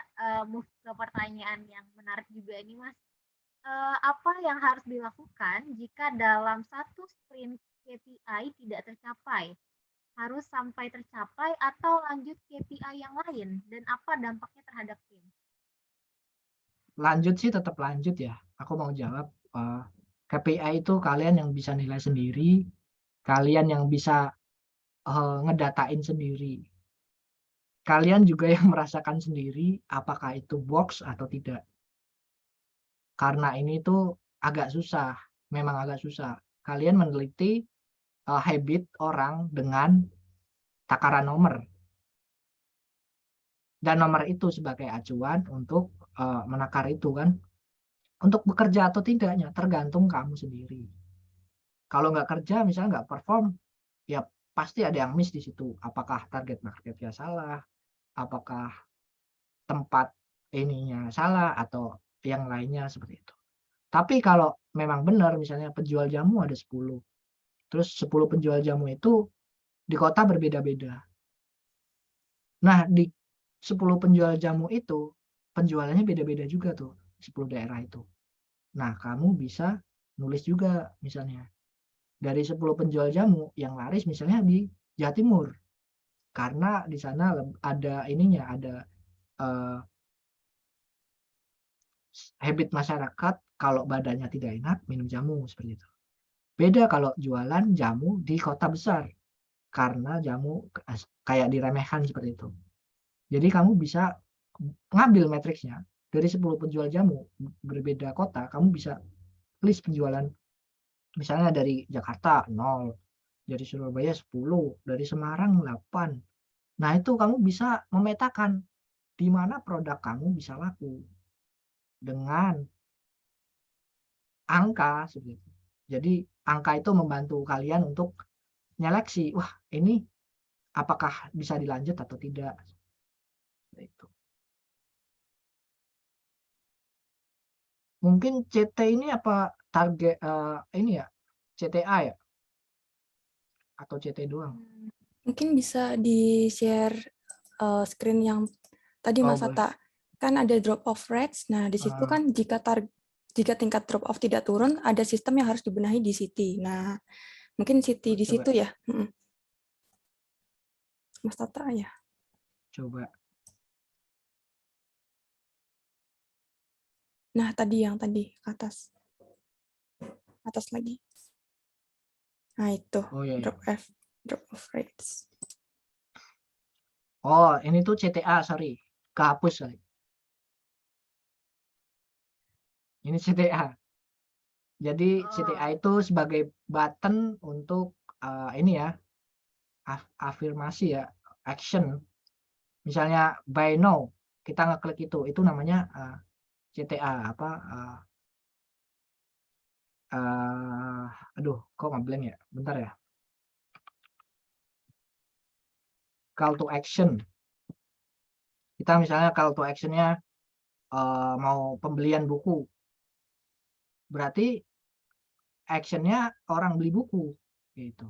move ke pertanyaan yang menarik juga ini Mas. Apa yang harus dilakukan jika dalam satu sprint KPI tidak tercapai? Harus sampai tercapai atau lanjut KPI yang lain? Dan apa dampaknya terhadap tim? Lanjut sih tetap lanjut ya. Aku mau jawab. KPI itu kalian yang bisa nilai sendiri. Kalian yang bisa ngedatain sendiri. Kalian juga yang merasakan sendiri apakah itu box atau tidak. Karena ini tuh agak susah. Memang agak susah. Kalian meneliti habit orang dengan takaran nomor. Dan nomor itu sebagai acuan untuk menakar itu kan. Untuk bekerja atau tidaknya tergantung kamu sendiri. Kalau nggak kerja misalnya nggak perform, ya pasti ada yang miss di situ. Apakah target marketnya salah, apakah tempat ininya salah, atau yang lainnya seperti itu. Tapi kalau memang benar misalnya penjual jamu ada 10, terus 10 penjual jamu itu di kota berbeda-beda. Nah, di 10 penjual jamu itu penjualannya beda-beda juga tuh, 10 daerah itu. Nah, kamu bisa nulis juga misalnya dari 10 penjual jamu yang laris misalnya di Jawa Timur. Karena di sana ada ininya, ada habit masyarakat kalau badannya tidak enak minum jamu seperti itu. Beda kalau jualan jamu di kota besar. Karena jamu kayak diremehkan seperti itu. Jadi kamu bisa ngambil matriksnya dari 10 penjual jamu berbeda kota, kamu bisa list penjualan misalnya dari Jakarta 0, dari Surabaya 10, dari Semarang 8. Nah, itu kamu bisa memetakan di mana produk kamu bisa laku dengan angka seperti itu. Jadi angka itu membantu kalian untuk nyeleksi, wah ini apakah bisa dilanjut atau tidak. Itu. Mungkin CT ini apa target ini ya, CTA ya? Atau CT doang? Mungkin bisa di-share screen yang tadi Oh, Mas boleh. Atta. Kan ada drop off rates. Nah, di situ kan jika tingkat drop off tidak turun, ada sistem yang harus dibenahi di Siti. Nah, mungkin Siti di Coba. situ ya. Mas Tata ya. Coba. Nah, tadi yang tadi atas. Atas lagi. Nah, itu Oh iya, iya. drop off rates. Oh, ini tuh CTA, sorry. Kehapus sorry. Ini CTA. Jadi CTA itu sebagai button untuk ini ya, afirmasi ya, action. Misalnya buy now, kita ngeklik itu namanya CTA apa? Aduh, kok ngeblank ya? Bentar ya. Call to action. Kita misalnya call to actionnya mau pembelian buku. Berarti actionnya orang beli buku gitu.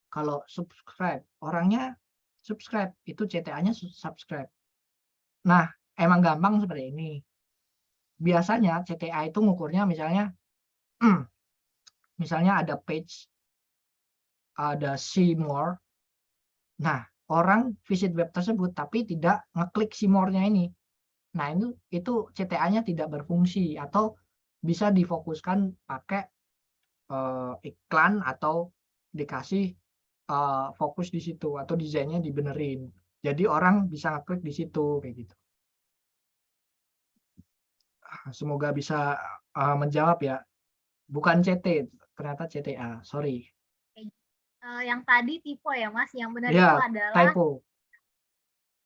Kalau subscribe, orangnya subscribe, itu CTA-nya subscribe. Nah, emang gampang seperti ini. Biasanya CTA itu ngukurnya misalnya misalnya ada page, ada see more. Nah, orang visit web tersebut tapi tidak ngeklik see more-nya ini. Nah, itu CTA-nya tidak berfungsi atau bisa difokuskan pakai iklan atau dikasih fokus di situ atau desainnya dibenerin. Jadi orang bisa ngeklik di situ kayak gitu. Semoga bisa menjawab ya. Bukan CT, ternyata CTA. Sorry. Yang tadi typo ya Mas, yang benar Ya, itu adalah typo.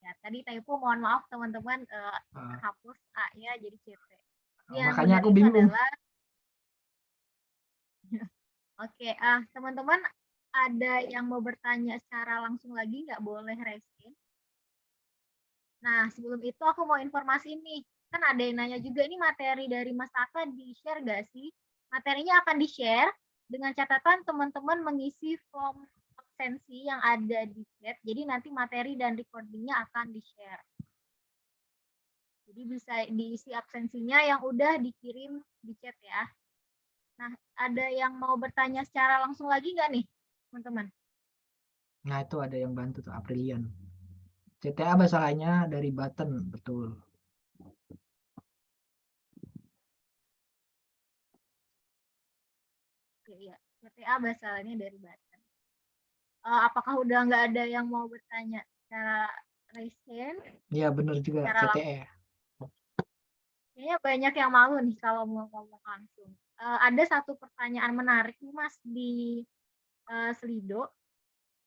ya tadi typo, mohon maaf teman-teman, hapus A-nya jadi CT. Yang Makanya benar aku itu bingung. adalah Oke, teman-teman ada yang mau bertanya secara langsung lagi, nggak boleh raise hand. Nah, sebelum itu aku mau informasi nih. Kan ada yang nanya juga, ini materi dari Mas Aka di-share nggak sih? Materinya akan di-share dengan catatan teman-teman mengisi form absensi yang ada di chat. Jadi nanti materi dan recordingnya akan di-share. Jadi bisa diisi absensinya yang udah dikirim di chat ya. Nah, ada yang mau bertanya secara langsung lagi nggak nih, teman-teman? Nah, itu ada yang bantu tuh, Aprilian. CTA bahasa lainnya dari button, betul. Iya, CTA bahasa lainnya dari button. Apakah udah nggak ada yang mau bertanya secara raise hand? Iya, benar juga, CTE. Kayaknya banyak yang malu nih kalau mau ngomong langsung. Ada satu pertanyaan menarik nih Mas di Slido.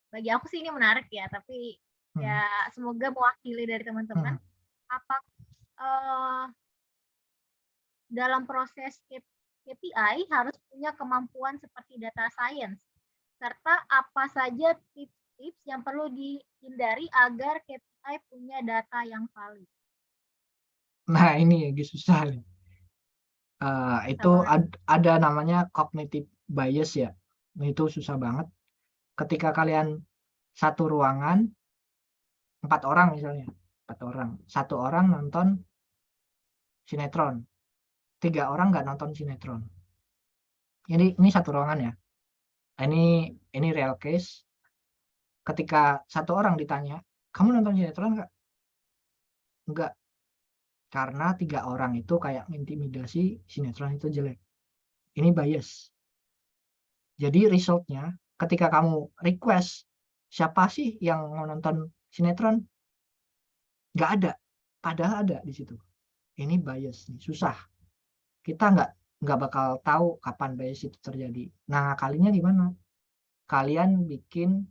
Bagi aku sih ini menarik ya, tapi ya semoga mewakili dari teman-teman. Apa dalam proses KPI harus punya kemampuan seperti data science, serta apa saja tips-tips yang perlu dihindari agar KPI punya data yang valid. Nah, ini yang susah nih. Itu ada namanya cognitive bias ya. Itu susah banget. Ketika kalian satu ruangan, 4 orang misalnya, 4 orang. 1 orang nonton sinetron, 3 orang nggak nonton sinetron. Ini satu ruangan ya. Ini real case. Ketika 1 orang ditanya, kamu nonton sinetron nggak? Enggak. Karena 3 orang itu kayak intimidasi sinetron itu jelek. Ini bias. Jadi resultnya ketika kamu request siapa sih yang mau nonton sinetron, nggak ada, padahal ada di situ. Ini bias nih, susah. Kita nggak bakal tahu kapan bias itu terjadi. Nah, kalinya gimana? Kalian bikin,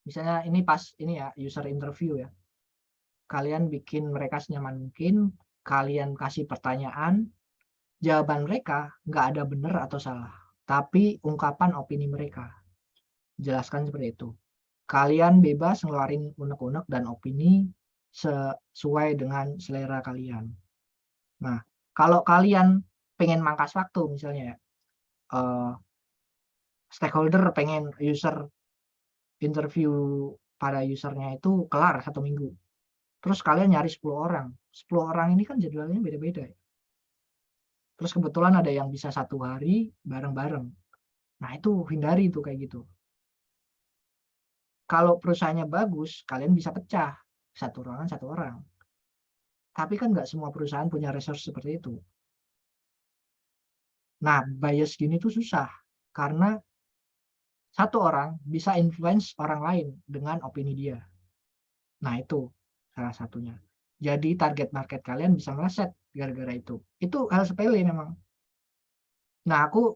misalnya ini pas ini ya user interview ya. Kalian bikin mereka senyaman mungkin, kalian kasih pertanyaan, jawaban mereka nggak ada benar atau salah, tapi ungkapan opini mereka. Jelaskan seperti itu. Kalian bebas ngeluarin unek-unek dan opini sesuai dengan selera kalian. Nah, kalau kalian pengen mangkas waktu misalnya, stakeholder pengen user interview pada usernya itu kelar 1 minggu. Terus kalian nyari 10 orang. 10 orang ini kan jadwalnya beda-beda ya. Terus kebetulan ada yang bisa 1 hari bareng-bareng. Nah, itu hindari tuh kayak gitu. Kalau perusahaannya bagus, kalian bisa pecah. 1 ruangan 1 orang. Tapi kan nggak semua perusahaan punya resource seperti itu. Nah, bias gini tuh susah. Karena 1 orang bisa influence orang lain dengan opini dia. Nah, itu salah satunya. Jadi target market kalian bisa meleset gara-gara itu. Itu hal sepele memang. Nah, aku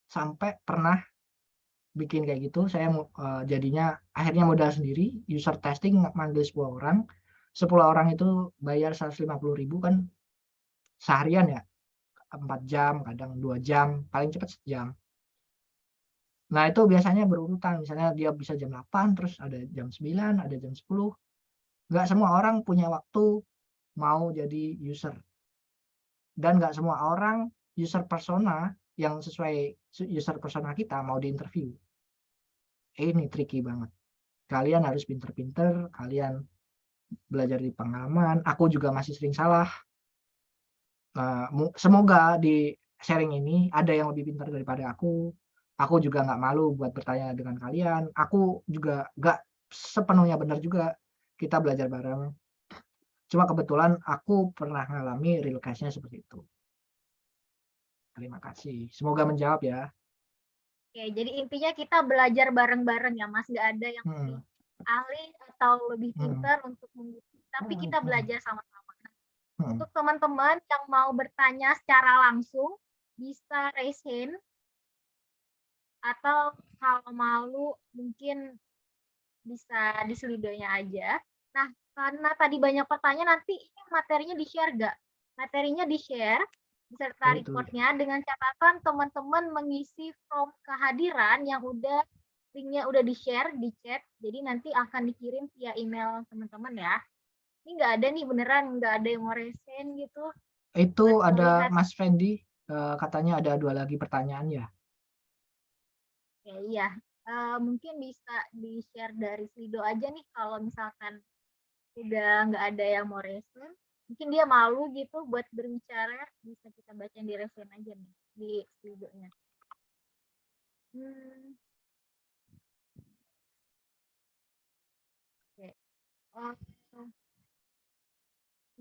sampai pernah bikin kayak gitu, saya jadinya akhirnya modal sendiri, user testing manggil 10 orang, 10 orang itu bayar 150.000 kan seharian ya, 4 jam, kadang 2 jam, paling cepat sejam. Nah, itu biasanya berurutan, misalnya dia bisa jam 8, terus ada jam 9, ada jam 10. Nggak semua orang punya waktu mau jadi user. Dan nggak semua orang user persona yang sesuai user persona kita mau diinterview. Ini tricky banget. Kalian harus pinter-pinter, kalian belajar di pengalaman. Aku juga masih sering salah. Semoga di sharing ini ada yang lebih pintar daripada aku. Aku juga nggak malu buat bertanya dengan kalian. Aku juga nggak sepenuhnya benar juga. Kita belajar bareng. Cuma kebetulan aku pernah mengalami real case-nya seperti itu. Terima kasih. Semoga menjawab ya. Oke, jadi intinya kita belajar bareng-bareng ya, Mas. Nggak ada yang lebih ahli atau lebih pintar untuk mengikuti, tapi kita belajar sama-sama. Untuk teman-teman yang mau bertanya secara langsung, bisa raise hand, atau kalau malu mungkin bisa di slido-nya aja. Nah, karena tadi banyak pertanyaan, nanti materinya di-share nggak? Materinya di-share beserta reportnya dengan catatan teman-teman mengisi form kehadiran yang linknya udah di-share di chat, jadi nanti akan dikirim via email teman-teman ya. Ini nggak ada nih, beneran nggak ada yang mau resen gitu. Itu ada Mas Fendi, katanya ada 2 lagi pertanyaan ya. Ya, iya. Mungkin bisa di-share dari Slido aja nih kalau misalkan udah nggak ada yang mau resen. Mungkin dia malu gitu buat berbicara, bisa kita baca di resen aja nih di Slido-nya.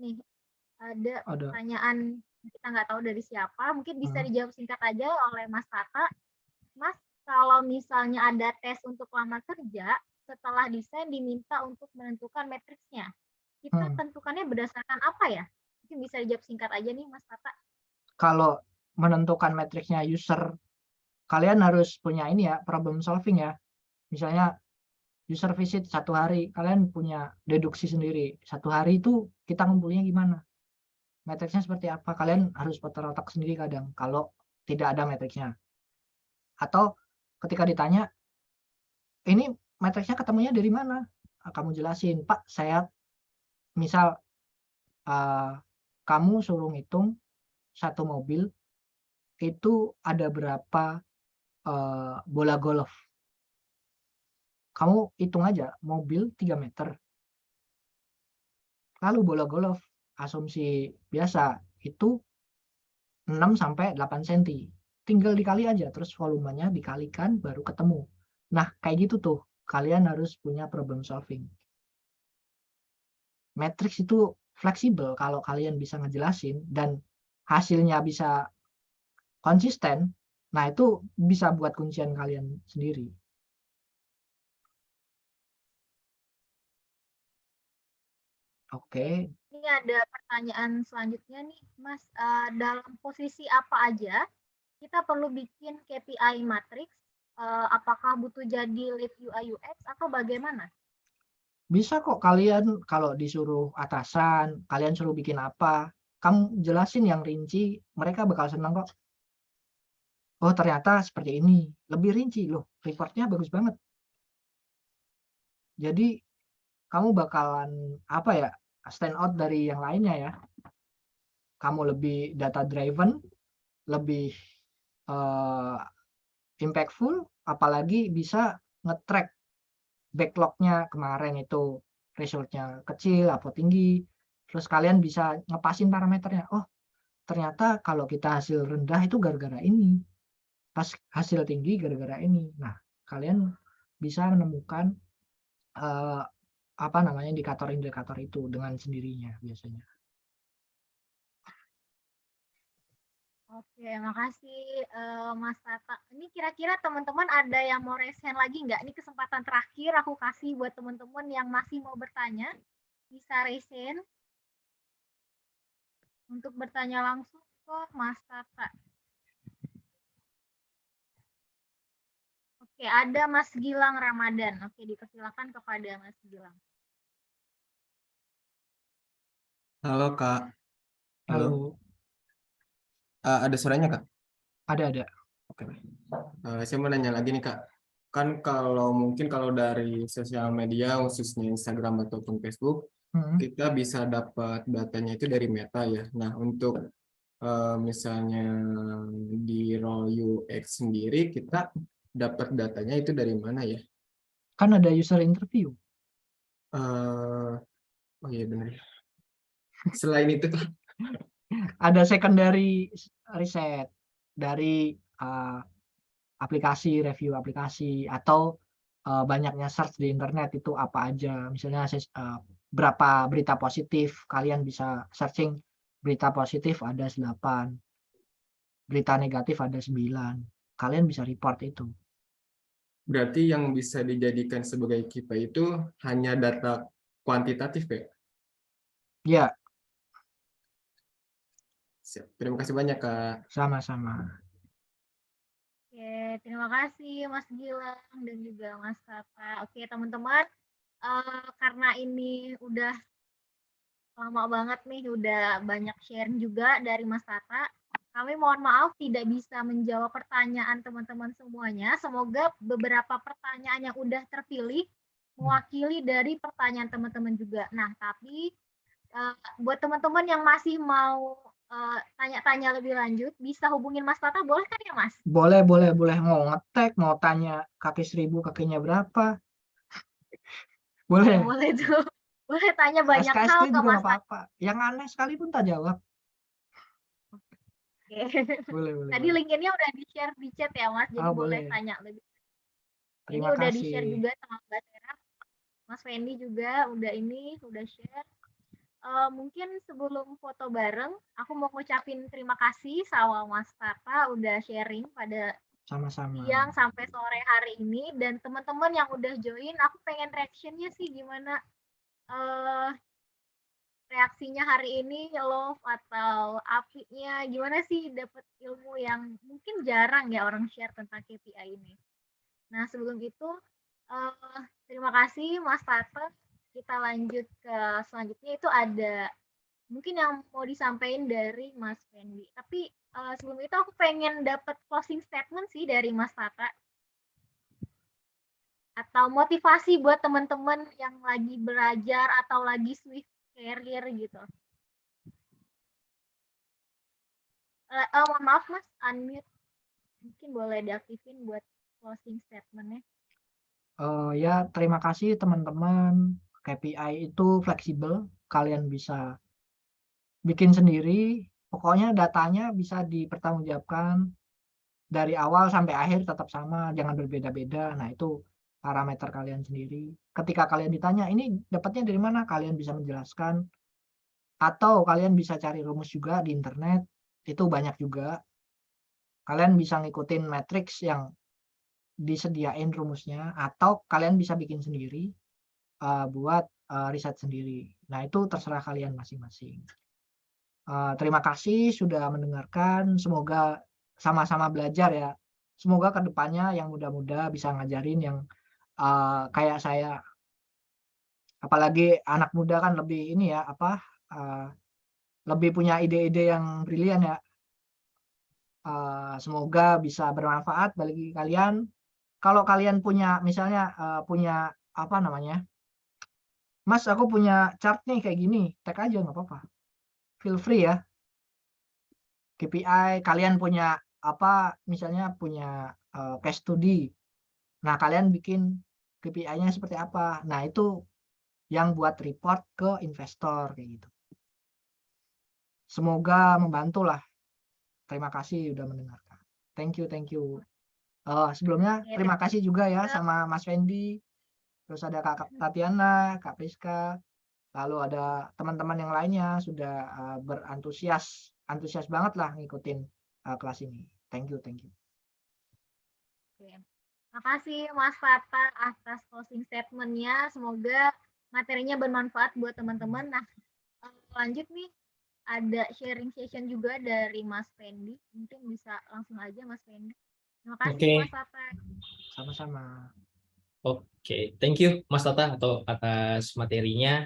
Nih ada pertanyaan kita nggak tahu dari siapa, mungkin bisa dijawab singkat aja oleh Mas Tata. Mas, kalau misalnya ada tes untuk lamar kerja, setelah desain diminta untuk menentukan matriksnya, kita tentukannya berdasarkan apa ya? Mungkin bisa dijawab singkat aja nih Mas Tata. Kalau menentukan matriksnya user, kalian harus punya ini ya, problem solving ya. Misalnya user visit 1 hari, kalian punya deduksi sendiri. 1 hari itu kita ngumpulnya gimana? Matriksnya seperti apa? Kalian harus putar otak sendiri kadang kalau tidak ada matriksnya. Atau ketika ditanya, ini matriksnya ketemunya dari mana? Kamu jelasin, Pak, saya misal kamu suruh ngitung 1 mobil itu ada berapa bola golf. Kamu hitung aja, mobil 3 meter. Lalu bola golf, asumsi biasa, itu 6 sampai 8 cm. Tinggal dikali aja, terus volumenya dikalikan baru ketemu. Nah, kayak gitu tuh, kalian harus punya problem solving. Matriks itu fleksibel kalau kalian bisa ngejelasin dan hasilnya bisa konsisten, nah itu bisa buat kuncian kalian sendiri. Oke. Ini ada pertanyaan selanjutnya nih, Mas. Dalam posisi apa aja kita perlu bikin KPI matrix? Apakah butuh jadi lead UI UX atau bagaimana? Bisa kok kalian kalau disuruh atasan, kalian suruh bikin apa, kamu jelasin yang rinci, mereka bakal senang kok. Oh ternyata seperti ini, lebih rinci loh, reportnya bagus banget. Jadi kamu bakalan apa ya, stand out dari yang lainnya ya. Kamu lebih data driven, lebih impactful, apalagi bisa nge-track backlog-nya kemarin itu result-nya kecil atau tinggi. Terus kalian bisa ngepasin parameternya. Oh, ternyata kalau kita hasil rendah itu gara-gara ini. Pas hasil tinggi gara-gara ini. Nah, kalian bisa menemukan apa namanya indikator-indikator itu dengan sendirinya biasanya. Oke, makasih Mas Tata. Ini kira-kira teman-teman ada yang mau raise hand lagi nggak? Ini kesempatan terakhir aku kasih buat teman-teman yang masih mau bertanya. Bisa raise hand untuk bertanya langsung ke Mas Tata. Oke, ada Mas Gilang Ramadan. Oke, dipersilakan kepada Mas Gilang. Halo Kak, Halo, ada suaranya Kak? ada. Oke. Saya mau nanya lagi nih Kak. Kan mungkin kalau dari sosial media khususnya Instagram ataupun Facebook, kita bisa dapat datanya itu dari Meta ya. Nah, untuk misalnya di role UX sendiri kita dapat datanya itu dari mana ya? Kan ada user interview. Oh iya benar ya. Selain itu Kak, Ada secondary riset dari aplikasi, review aplikasi, atau banyaknya search di internet itu apa aja. Misalnya berapa berita positif, kalian bisa searching berita positif ada 8, berita negatif ada 9. Kalian bisa report itu. berarti yang bisa dijadikan sebagai KPI itu hanya data kuantitatif ya? Ya, Siap. Terima kasih banyak Kak. sama-sama. Oke, terima kasih Mas Gilang dan juga Mas Tata. Oke, teman-teman, karena ini udah lama banget nih, udah banyak sharing juga dari Mas Tata. Kami mohon maaf tidak bisa menjawab pertanyaan teman-teman semuanya. Semoga beberapa pertanyaan yang udah terpilih mewakili dari pertanyaan teman-teman juga. Nah, tapi buat teman-teman yang masih mau tanya-tanya lebih lanjut, bisa hubungin Mas Tata, boleh kan ya Mas? Boleh. Mau ngetek, mau tanya kaki 1000 kakinya berapa. Boleh. Boleh tuh. Boleh tanya banyak SKSD hal ke juga Mas nggak apa-apa. Yang aneh sekalipun tak jawab. Oke. Boleh. Tadi LinkedIn-nya udah di-share di chat ya Mas, jadi boleh Boleh. tanya lebih. Ini Terima udah kasih. di-share juga sama Mbak Tera. Mas Fendi juga udah share. Mungkin sebelum foto bareng, aku mau ngucapin terima kasih sama Mas Tata udah sharing pada Sama-sama. siang sampai sore hari ini, dan teman-teman yang udah join, aku pengen reaction-nya sih gimana reaksinya hari ini, love atau apinya, gimana sih dapat ilmu yang mungkin jarang ya orang share tentang KPI ini. Nah, sebelum itu terima kasih Mas Tata. Kita lanjut ke selanjutnya, itu ada mungkin yang mau disampaikan dari Mas Fendi. Tapi sebelum itu aku pengen dapat closing statement sih dari Mas Tata. Atau motivasi buat teman-teman yang lagi belajar atau lagi switch career gitu. Mohon maaf Mas, unmute. Mungkin boleh diaktifin buat closing statement-nya. Ya, terima kasih teman-teman. KPI itu fleksibel, kalian bisa bikin sendiri. Pokoknya datanya bisa dipertanggungjawabkan dari awal sampai akhir tetap sama, jangan berbeda-beda. Nah, itu parameter kalian sendiri. Ketika kalian ditanya, ini dapatnya dari mana? Kalian bisa menjelaskan. Atau kalian bisa cari rumus juga di internet, itu banyak juga. Kalian bisa ngikutin matriks yang disediain rumusnya, atau kalian bisa bikin sendiri buat riset sendiri. Nah, itu terserah kalian masing-masing. Terima kasih sudah mendengarkan. Semoga sama-sama belajar ya. Semoga kedepannya yang muda-muda bisa ngajarin yang kayak saya. Apalagi anak muda kan lebih ini ya, lebih punya ide-ide yang brilian ya. Semoga bisa bermanfaat bagi kalian. Kalau kalian punya misalnya punya apa namanya, Mas aku punya chart nih kayak gini, tag aja nggak apa-apa. Feel free ya. KPI kalian punya apa, misalnya punya case study. Nah, kalian bikin KPI-nya seperti apa. Nah, itu yang buat report ke investor kayak gitu. Semoga membantu lah. Terima kasih udah mendengarkan. Thank you, thank you. Sebelumnya Oke, terima kasih juga ya Kak. sama Mas Fendi, terus ada Kak Tatiana, Kak Priska, lalu ada teman-teman yang lainnya sudah antusias banget lah ngikutin kelas ini. Thank you, thank you. Oke. Makasih Mas Fata atas closing statement-nya. Semoga materinya bermanfaat buat teman-teman. Nah, lanjut nih, ada sharing session juga dari Mas Fendi. Mungkin bisa langsung aja Mas Fendi. Terima kasih Oke. Mas Fata. Sama-sama. Oke, thank you Mas Tata atau atas materinya.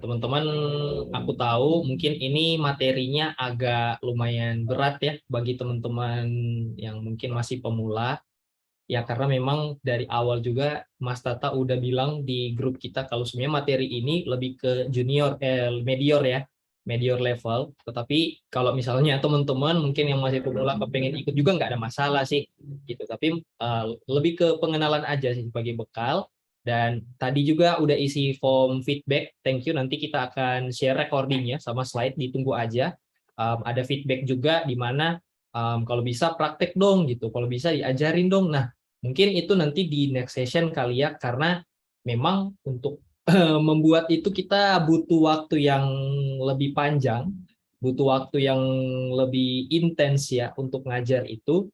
Teman-teman, aku tahu mungkin ini materinya agak lumayan berat ya bagi teman-teman yang mungkin masih pemula. Ya karena memang dari awal juga Mas Tata udah bilang di grup kita kalau sebenarnya materi ini lebih ke medior level. Tetapi kalau misalnya teman-teman mungkin yang masih pemula kepengen ikut juga nggak ada masalah sih gitu. Tapi lebih ke pengenalan aja sih sebagai bekal. Dan tadi juga udah isi form feedback. Thank you. Nanti kita akan share recordingnya sama slide, ditunggu aja. Ada feedback juga di mana kalau bisa praktek dong gitu. Kalau bisa diajarin dong. Nah, mungkin itu nanti di next session kali ya, karena memang untuk membuat itu kita butuh waktu yang lebih panjang, butuh waktu yang lebih intens ya untuk ngajar itu.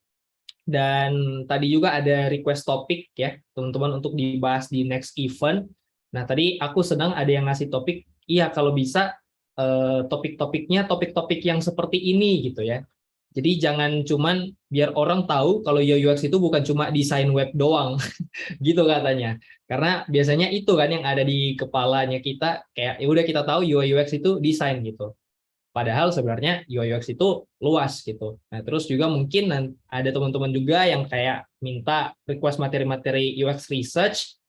Dan tadi juga ada request topik ya, teman-teman untuk dibahas di next event. Nah, tadi aku sedang ada yang ngasih topik, iya kalau bisa topik-topiknya topik-topik yang seperti ini gitu ya. Jadi jangan cuman biar orang tahu kalau UI UX itu bukan cuma desain web doang, gitu katanya. Karena biasanya itu kan yang ada di kepalanya kita, kayak ya udah kita tahu UI UX itu desain gitu. Padahal sebenarnya UI UX itu luas gitu. Nah, terus juga mungkin ada teman-teman juga yang kayak minta request materi-materi UX research.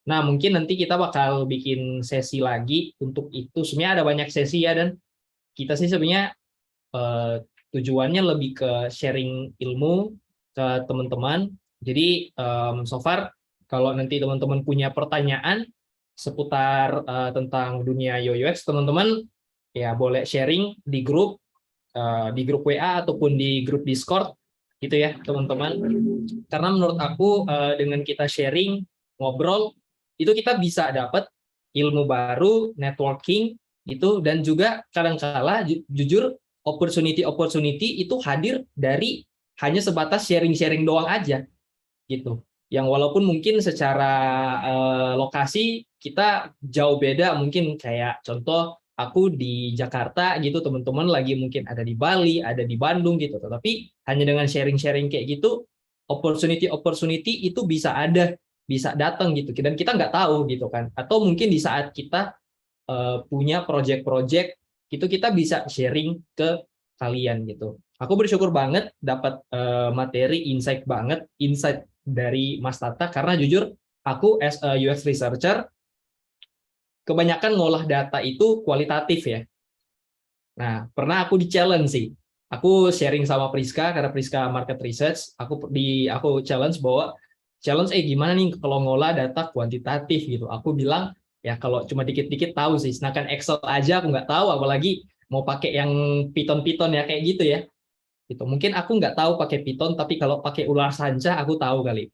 Nah, mungkin nanti kita bakal bikin sesi lagi untuk itu. Sebenarnya ada banyak sesi ya, dan kita sih sebenarnya tujuannya lebih ke sharing ilmu ke teman-teman. Jadi so far kalau nanti teman-teman punya pertanyaan seputar tentang dunia UI UX, teman-teman ya boleh sharing di grup WA ataupun di grup Discord gitu ya teman-teman. Karena menurut aku dengan kita sharing, ngobrol, itu kita bisa dapat ilmu baru, networking gitu, dan juga kadang-kala jujur opportunity itu hadir dari hanya sebatas sharing-sharing doang aja gitu. Yang walaupun mungkin secara lokasi kita jauh beda, mungkin kayak contoh aku di Jakarta gitu, teman-teman lagi mungkin ada di Bali, ada di Bandung gitu. Tapi hanya dengan sharing-sharing kayak gitu, opportunity itu bisa ada, bisa datang gitu. Dan kita nggak tahu gitu kan. Atau mungkin di saat kita punya project-project itu kita bisa sharing ke kalian gitu. Aku bersyukur banget dapat materi insight dari Mas Tata, karena jujur aku as a UX researcher kebanyakan ngolah data itu kualitatif ya. Nah, pernah aku di-challenge sih. Aku sharing sama Priska karena Priska market research, aku challenge bahwa gimana nih kalau ngolah data kuantitatif gitu. Aku bilang ya kalau cuma dikit-dikit tahu sih, sedangkan Excel aja aku nggak tahu, apalagi mau pakai yang Python ya kayak gitu ya. Gitu. Mungkin aku nggak tahu pakai Python, tapi kalau pakai ular sanca aku tahu kali.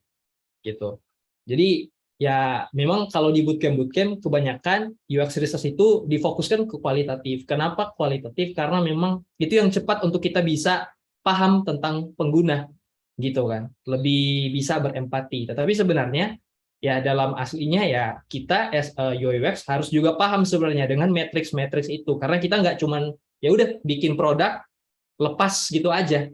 Gitu. Jadi ya memang kalau di bootcamp kebanyakan UX research itu difokuskan ke kualitatif. Kenapa kualitatif? Karena memang itu yang cepat untuk kita bisa paham tentang pengguna gitu kan. Lebih bisa berempati. Tetapi sebenarnya ya dalam aslinya ya kita as a UI UX harus juga paham sebenarnya dengan matrix itu, karena kita nggak cuman ya udah bikin produk lepas gitu aja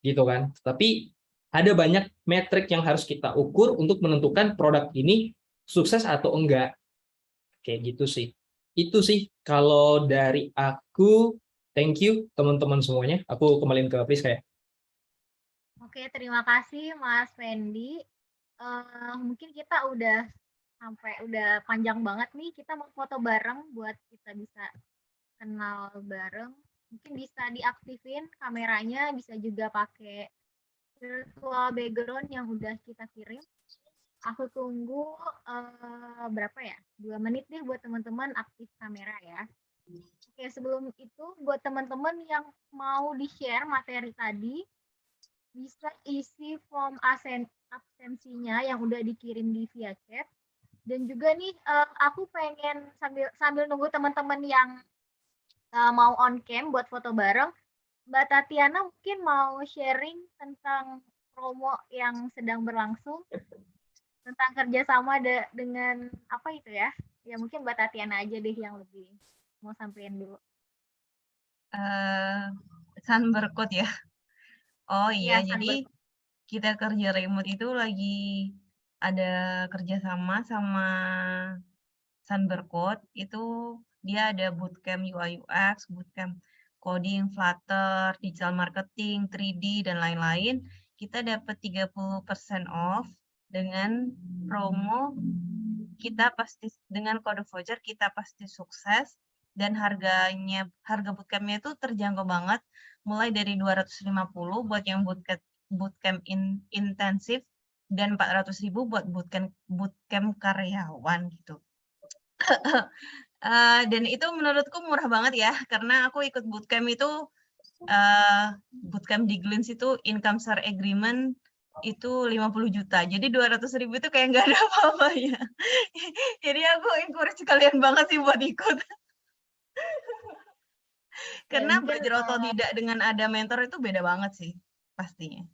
gitu kan, tapi ada banyak metrik yang harus kita ukur untuk menentukan produk ini sukses atau enggak, kayak gitu sih. Itu sih kalau dari aku. Thank you teman-teman semuanya, aku kembaliin ke Priska ya. Oke, terima kasih Mas Fendi. Mungkin kita udah sampai udah panjang banget nih. Kita mau foto bareng buat kita bisa kenal bareng. Mungkin bisa diaktifin kameranya, bisa juga pakai virtual background yang udah kita kirim. Aku tunggu berapa ya? 2 menit deh buat teman-teman aktif kamera ya. Oke, sebelum itu buat teman-teman yang mau di-share materi tadi, bisa isi form absensinya yang udah dikirim di via chat. Dan juga nih aku pengen sambil nunggu teman-teman yang mau on cam buat foto bareng, Mbak Tatiana mungkin mau sharing tentang promo yang sedang berlangsung, tentang kerjasama dengan apa itu ya? Ya mungkin Mbak Tatiana aja deh yang lebih mau sampein dulu. Sunbercode ya. Oh iya, Iya, jadi kita kerja remote itu lagi ada kerjasama sama Sunbercode. Itu dia ada bootcamp UI UX, bootcamp coding, Flutter, digital marketing, 3D dan lain-lain. Kita dapat 30% off dengan promo kita pasti dengan kode voucher kita pasti sukses, dan harga bootcampnya itu terjangkau banget, mulai dari 250 buat yang bootcamp intensif dan 400.000 buat bootcamp karyawan gitu. Dan itu menurutku murah banget ya, karena aku ikut bootcamp itu bootcamp di Glints itu income share agreement itu 50 juta. Jadi 200.000 itu kayak nggak ada apa-apanya. Jadi aku encourage kalian banget sih buat ikut. Karena belajar otodidak dengan ada mentor itu beda banget sih pastinya.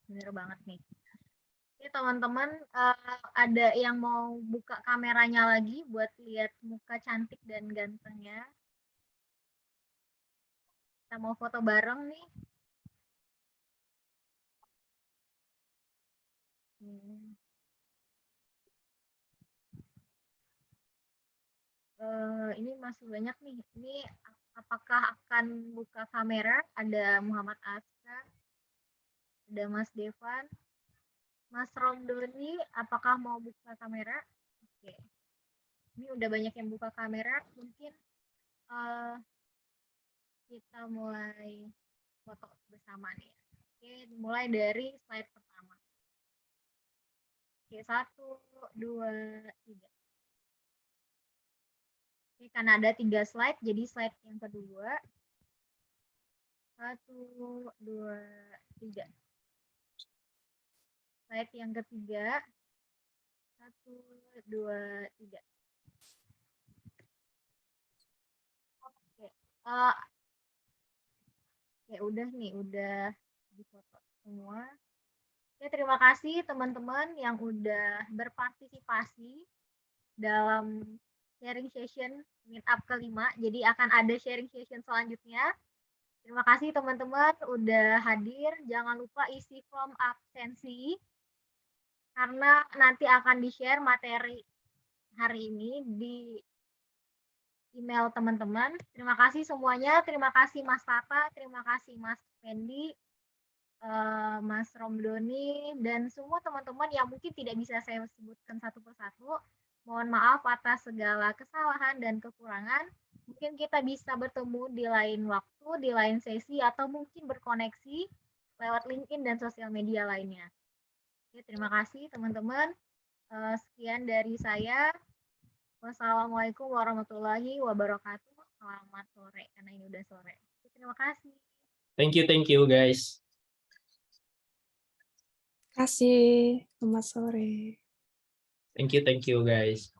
Bener banget nih. Oke teman-teman, ada yang mau buka kameranya lagi buat lihat muka cantik dan gantengnya. Kita mau foto bareng nih. Ini masih banyak nih. Ini apakah akan buka kamera? Ada Muhammad Aska, ada Mas Devan, Mas Romdoni, apakah mau buka kamera? Oke. Ini udah banyak yang buka kamera. Mungkin kita mulai foto bersama nih. Oke, mulai dari slide pertama. Oke, 1, 2, 3. Oke, karena ada 3 slide, jadi slide yang kedua. 1, 2, 3. Slide yang ketiga. 1, 2, 3. Oke. Ya udah nih, udah difoto semua. Oke, terima kasih teman-teman yang udah berpartisipasi dalam sharing session meetup kelima. Jadi akan ada sharing session selanjutnya. Terima kasih teman-teman udah hadir. Jangan lupa isi form absensi karena nanti akan di-share materi hari ini di email teman-teman. Terima kasih semuanya. Terima kasih Mas Tata, terima kasih Mas Fendi, Mas Romdoni, dan semua teman-teman yang mungkin tidak bisa saya sebutkan satu persatu. Mohon maaf atas segala kesalahan dan kekurangan. Mungkin kita bisa bertemu di lain waktu, di lain sesi, atau mungkin berkoneksi lewat LinkedIn dan sosial media lainnya. Oke, terima kasih teman-teman. Sekian dari saya. Wassalamualaikum warahmatullahi wabarakatuh. Selamat sore, karena ini udah sore. Terima kasih. Thank you guys. Terima kasih. Selamat sore. Thank you guys.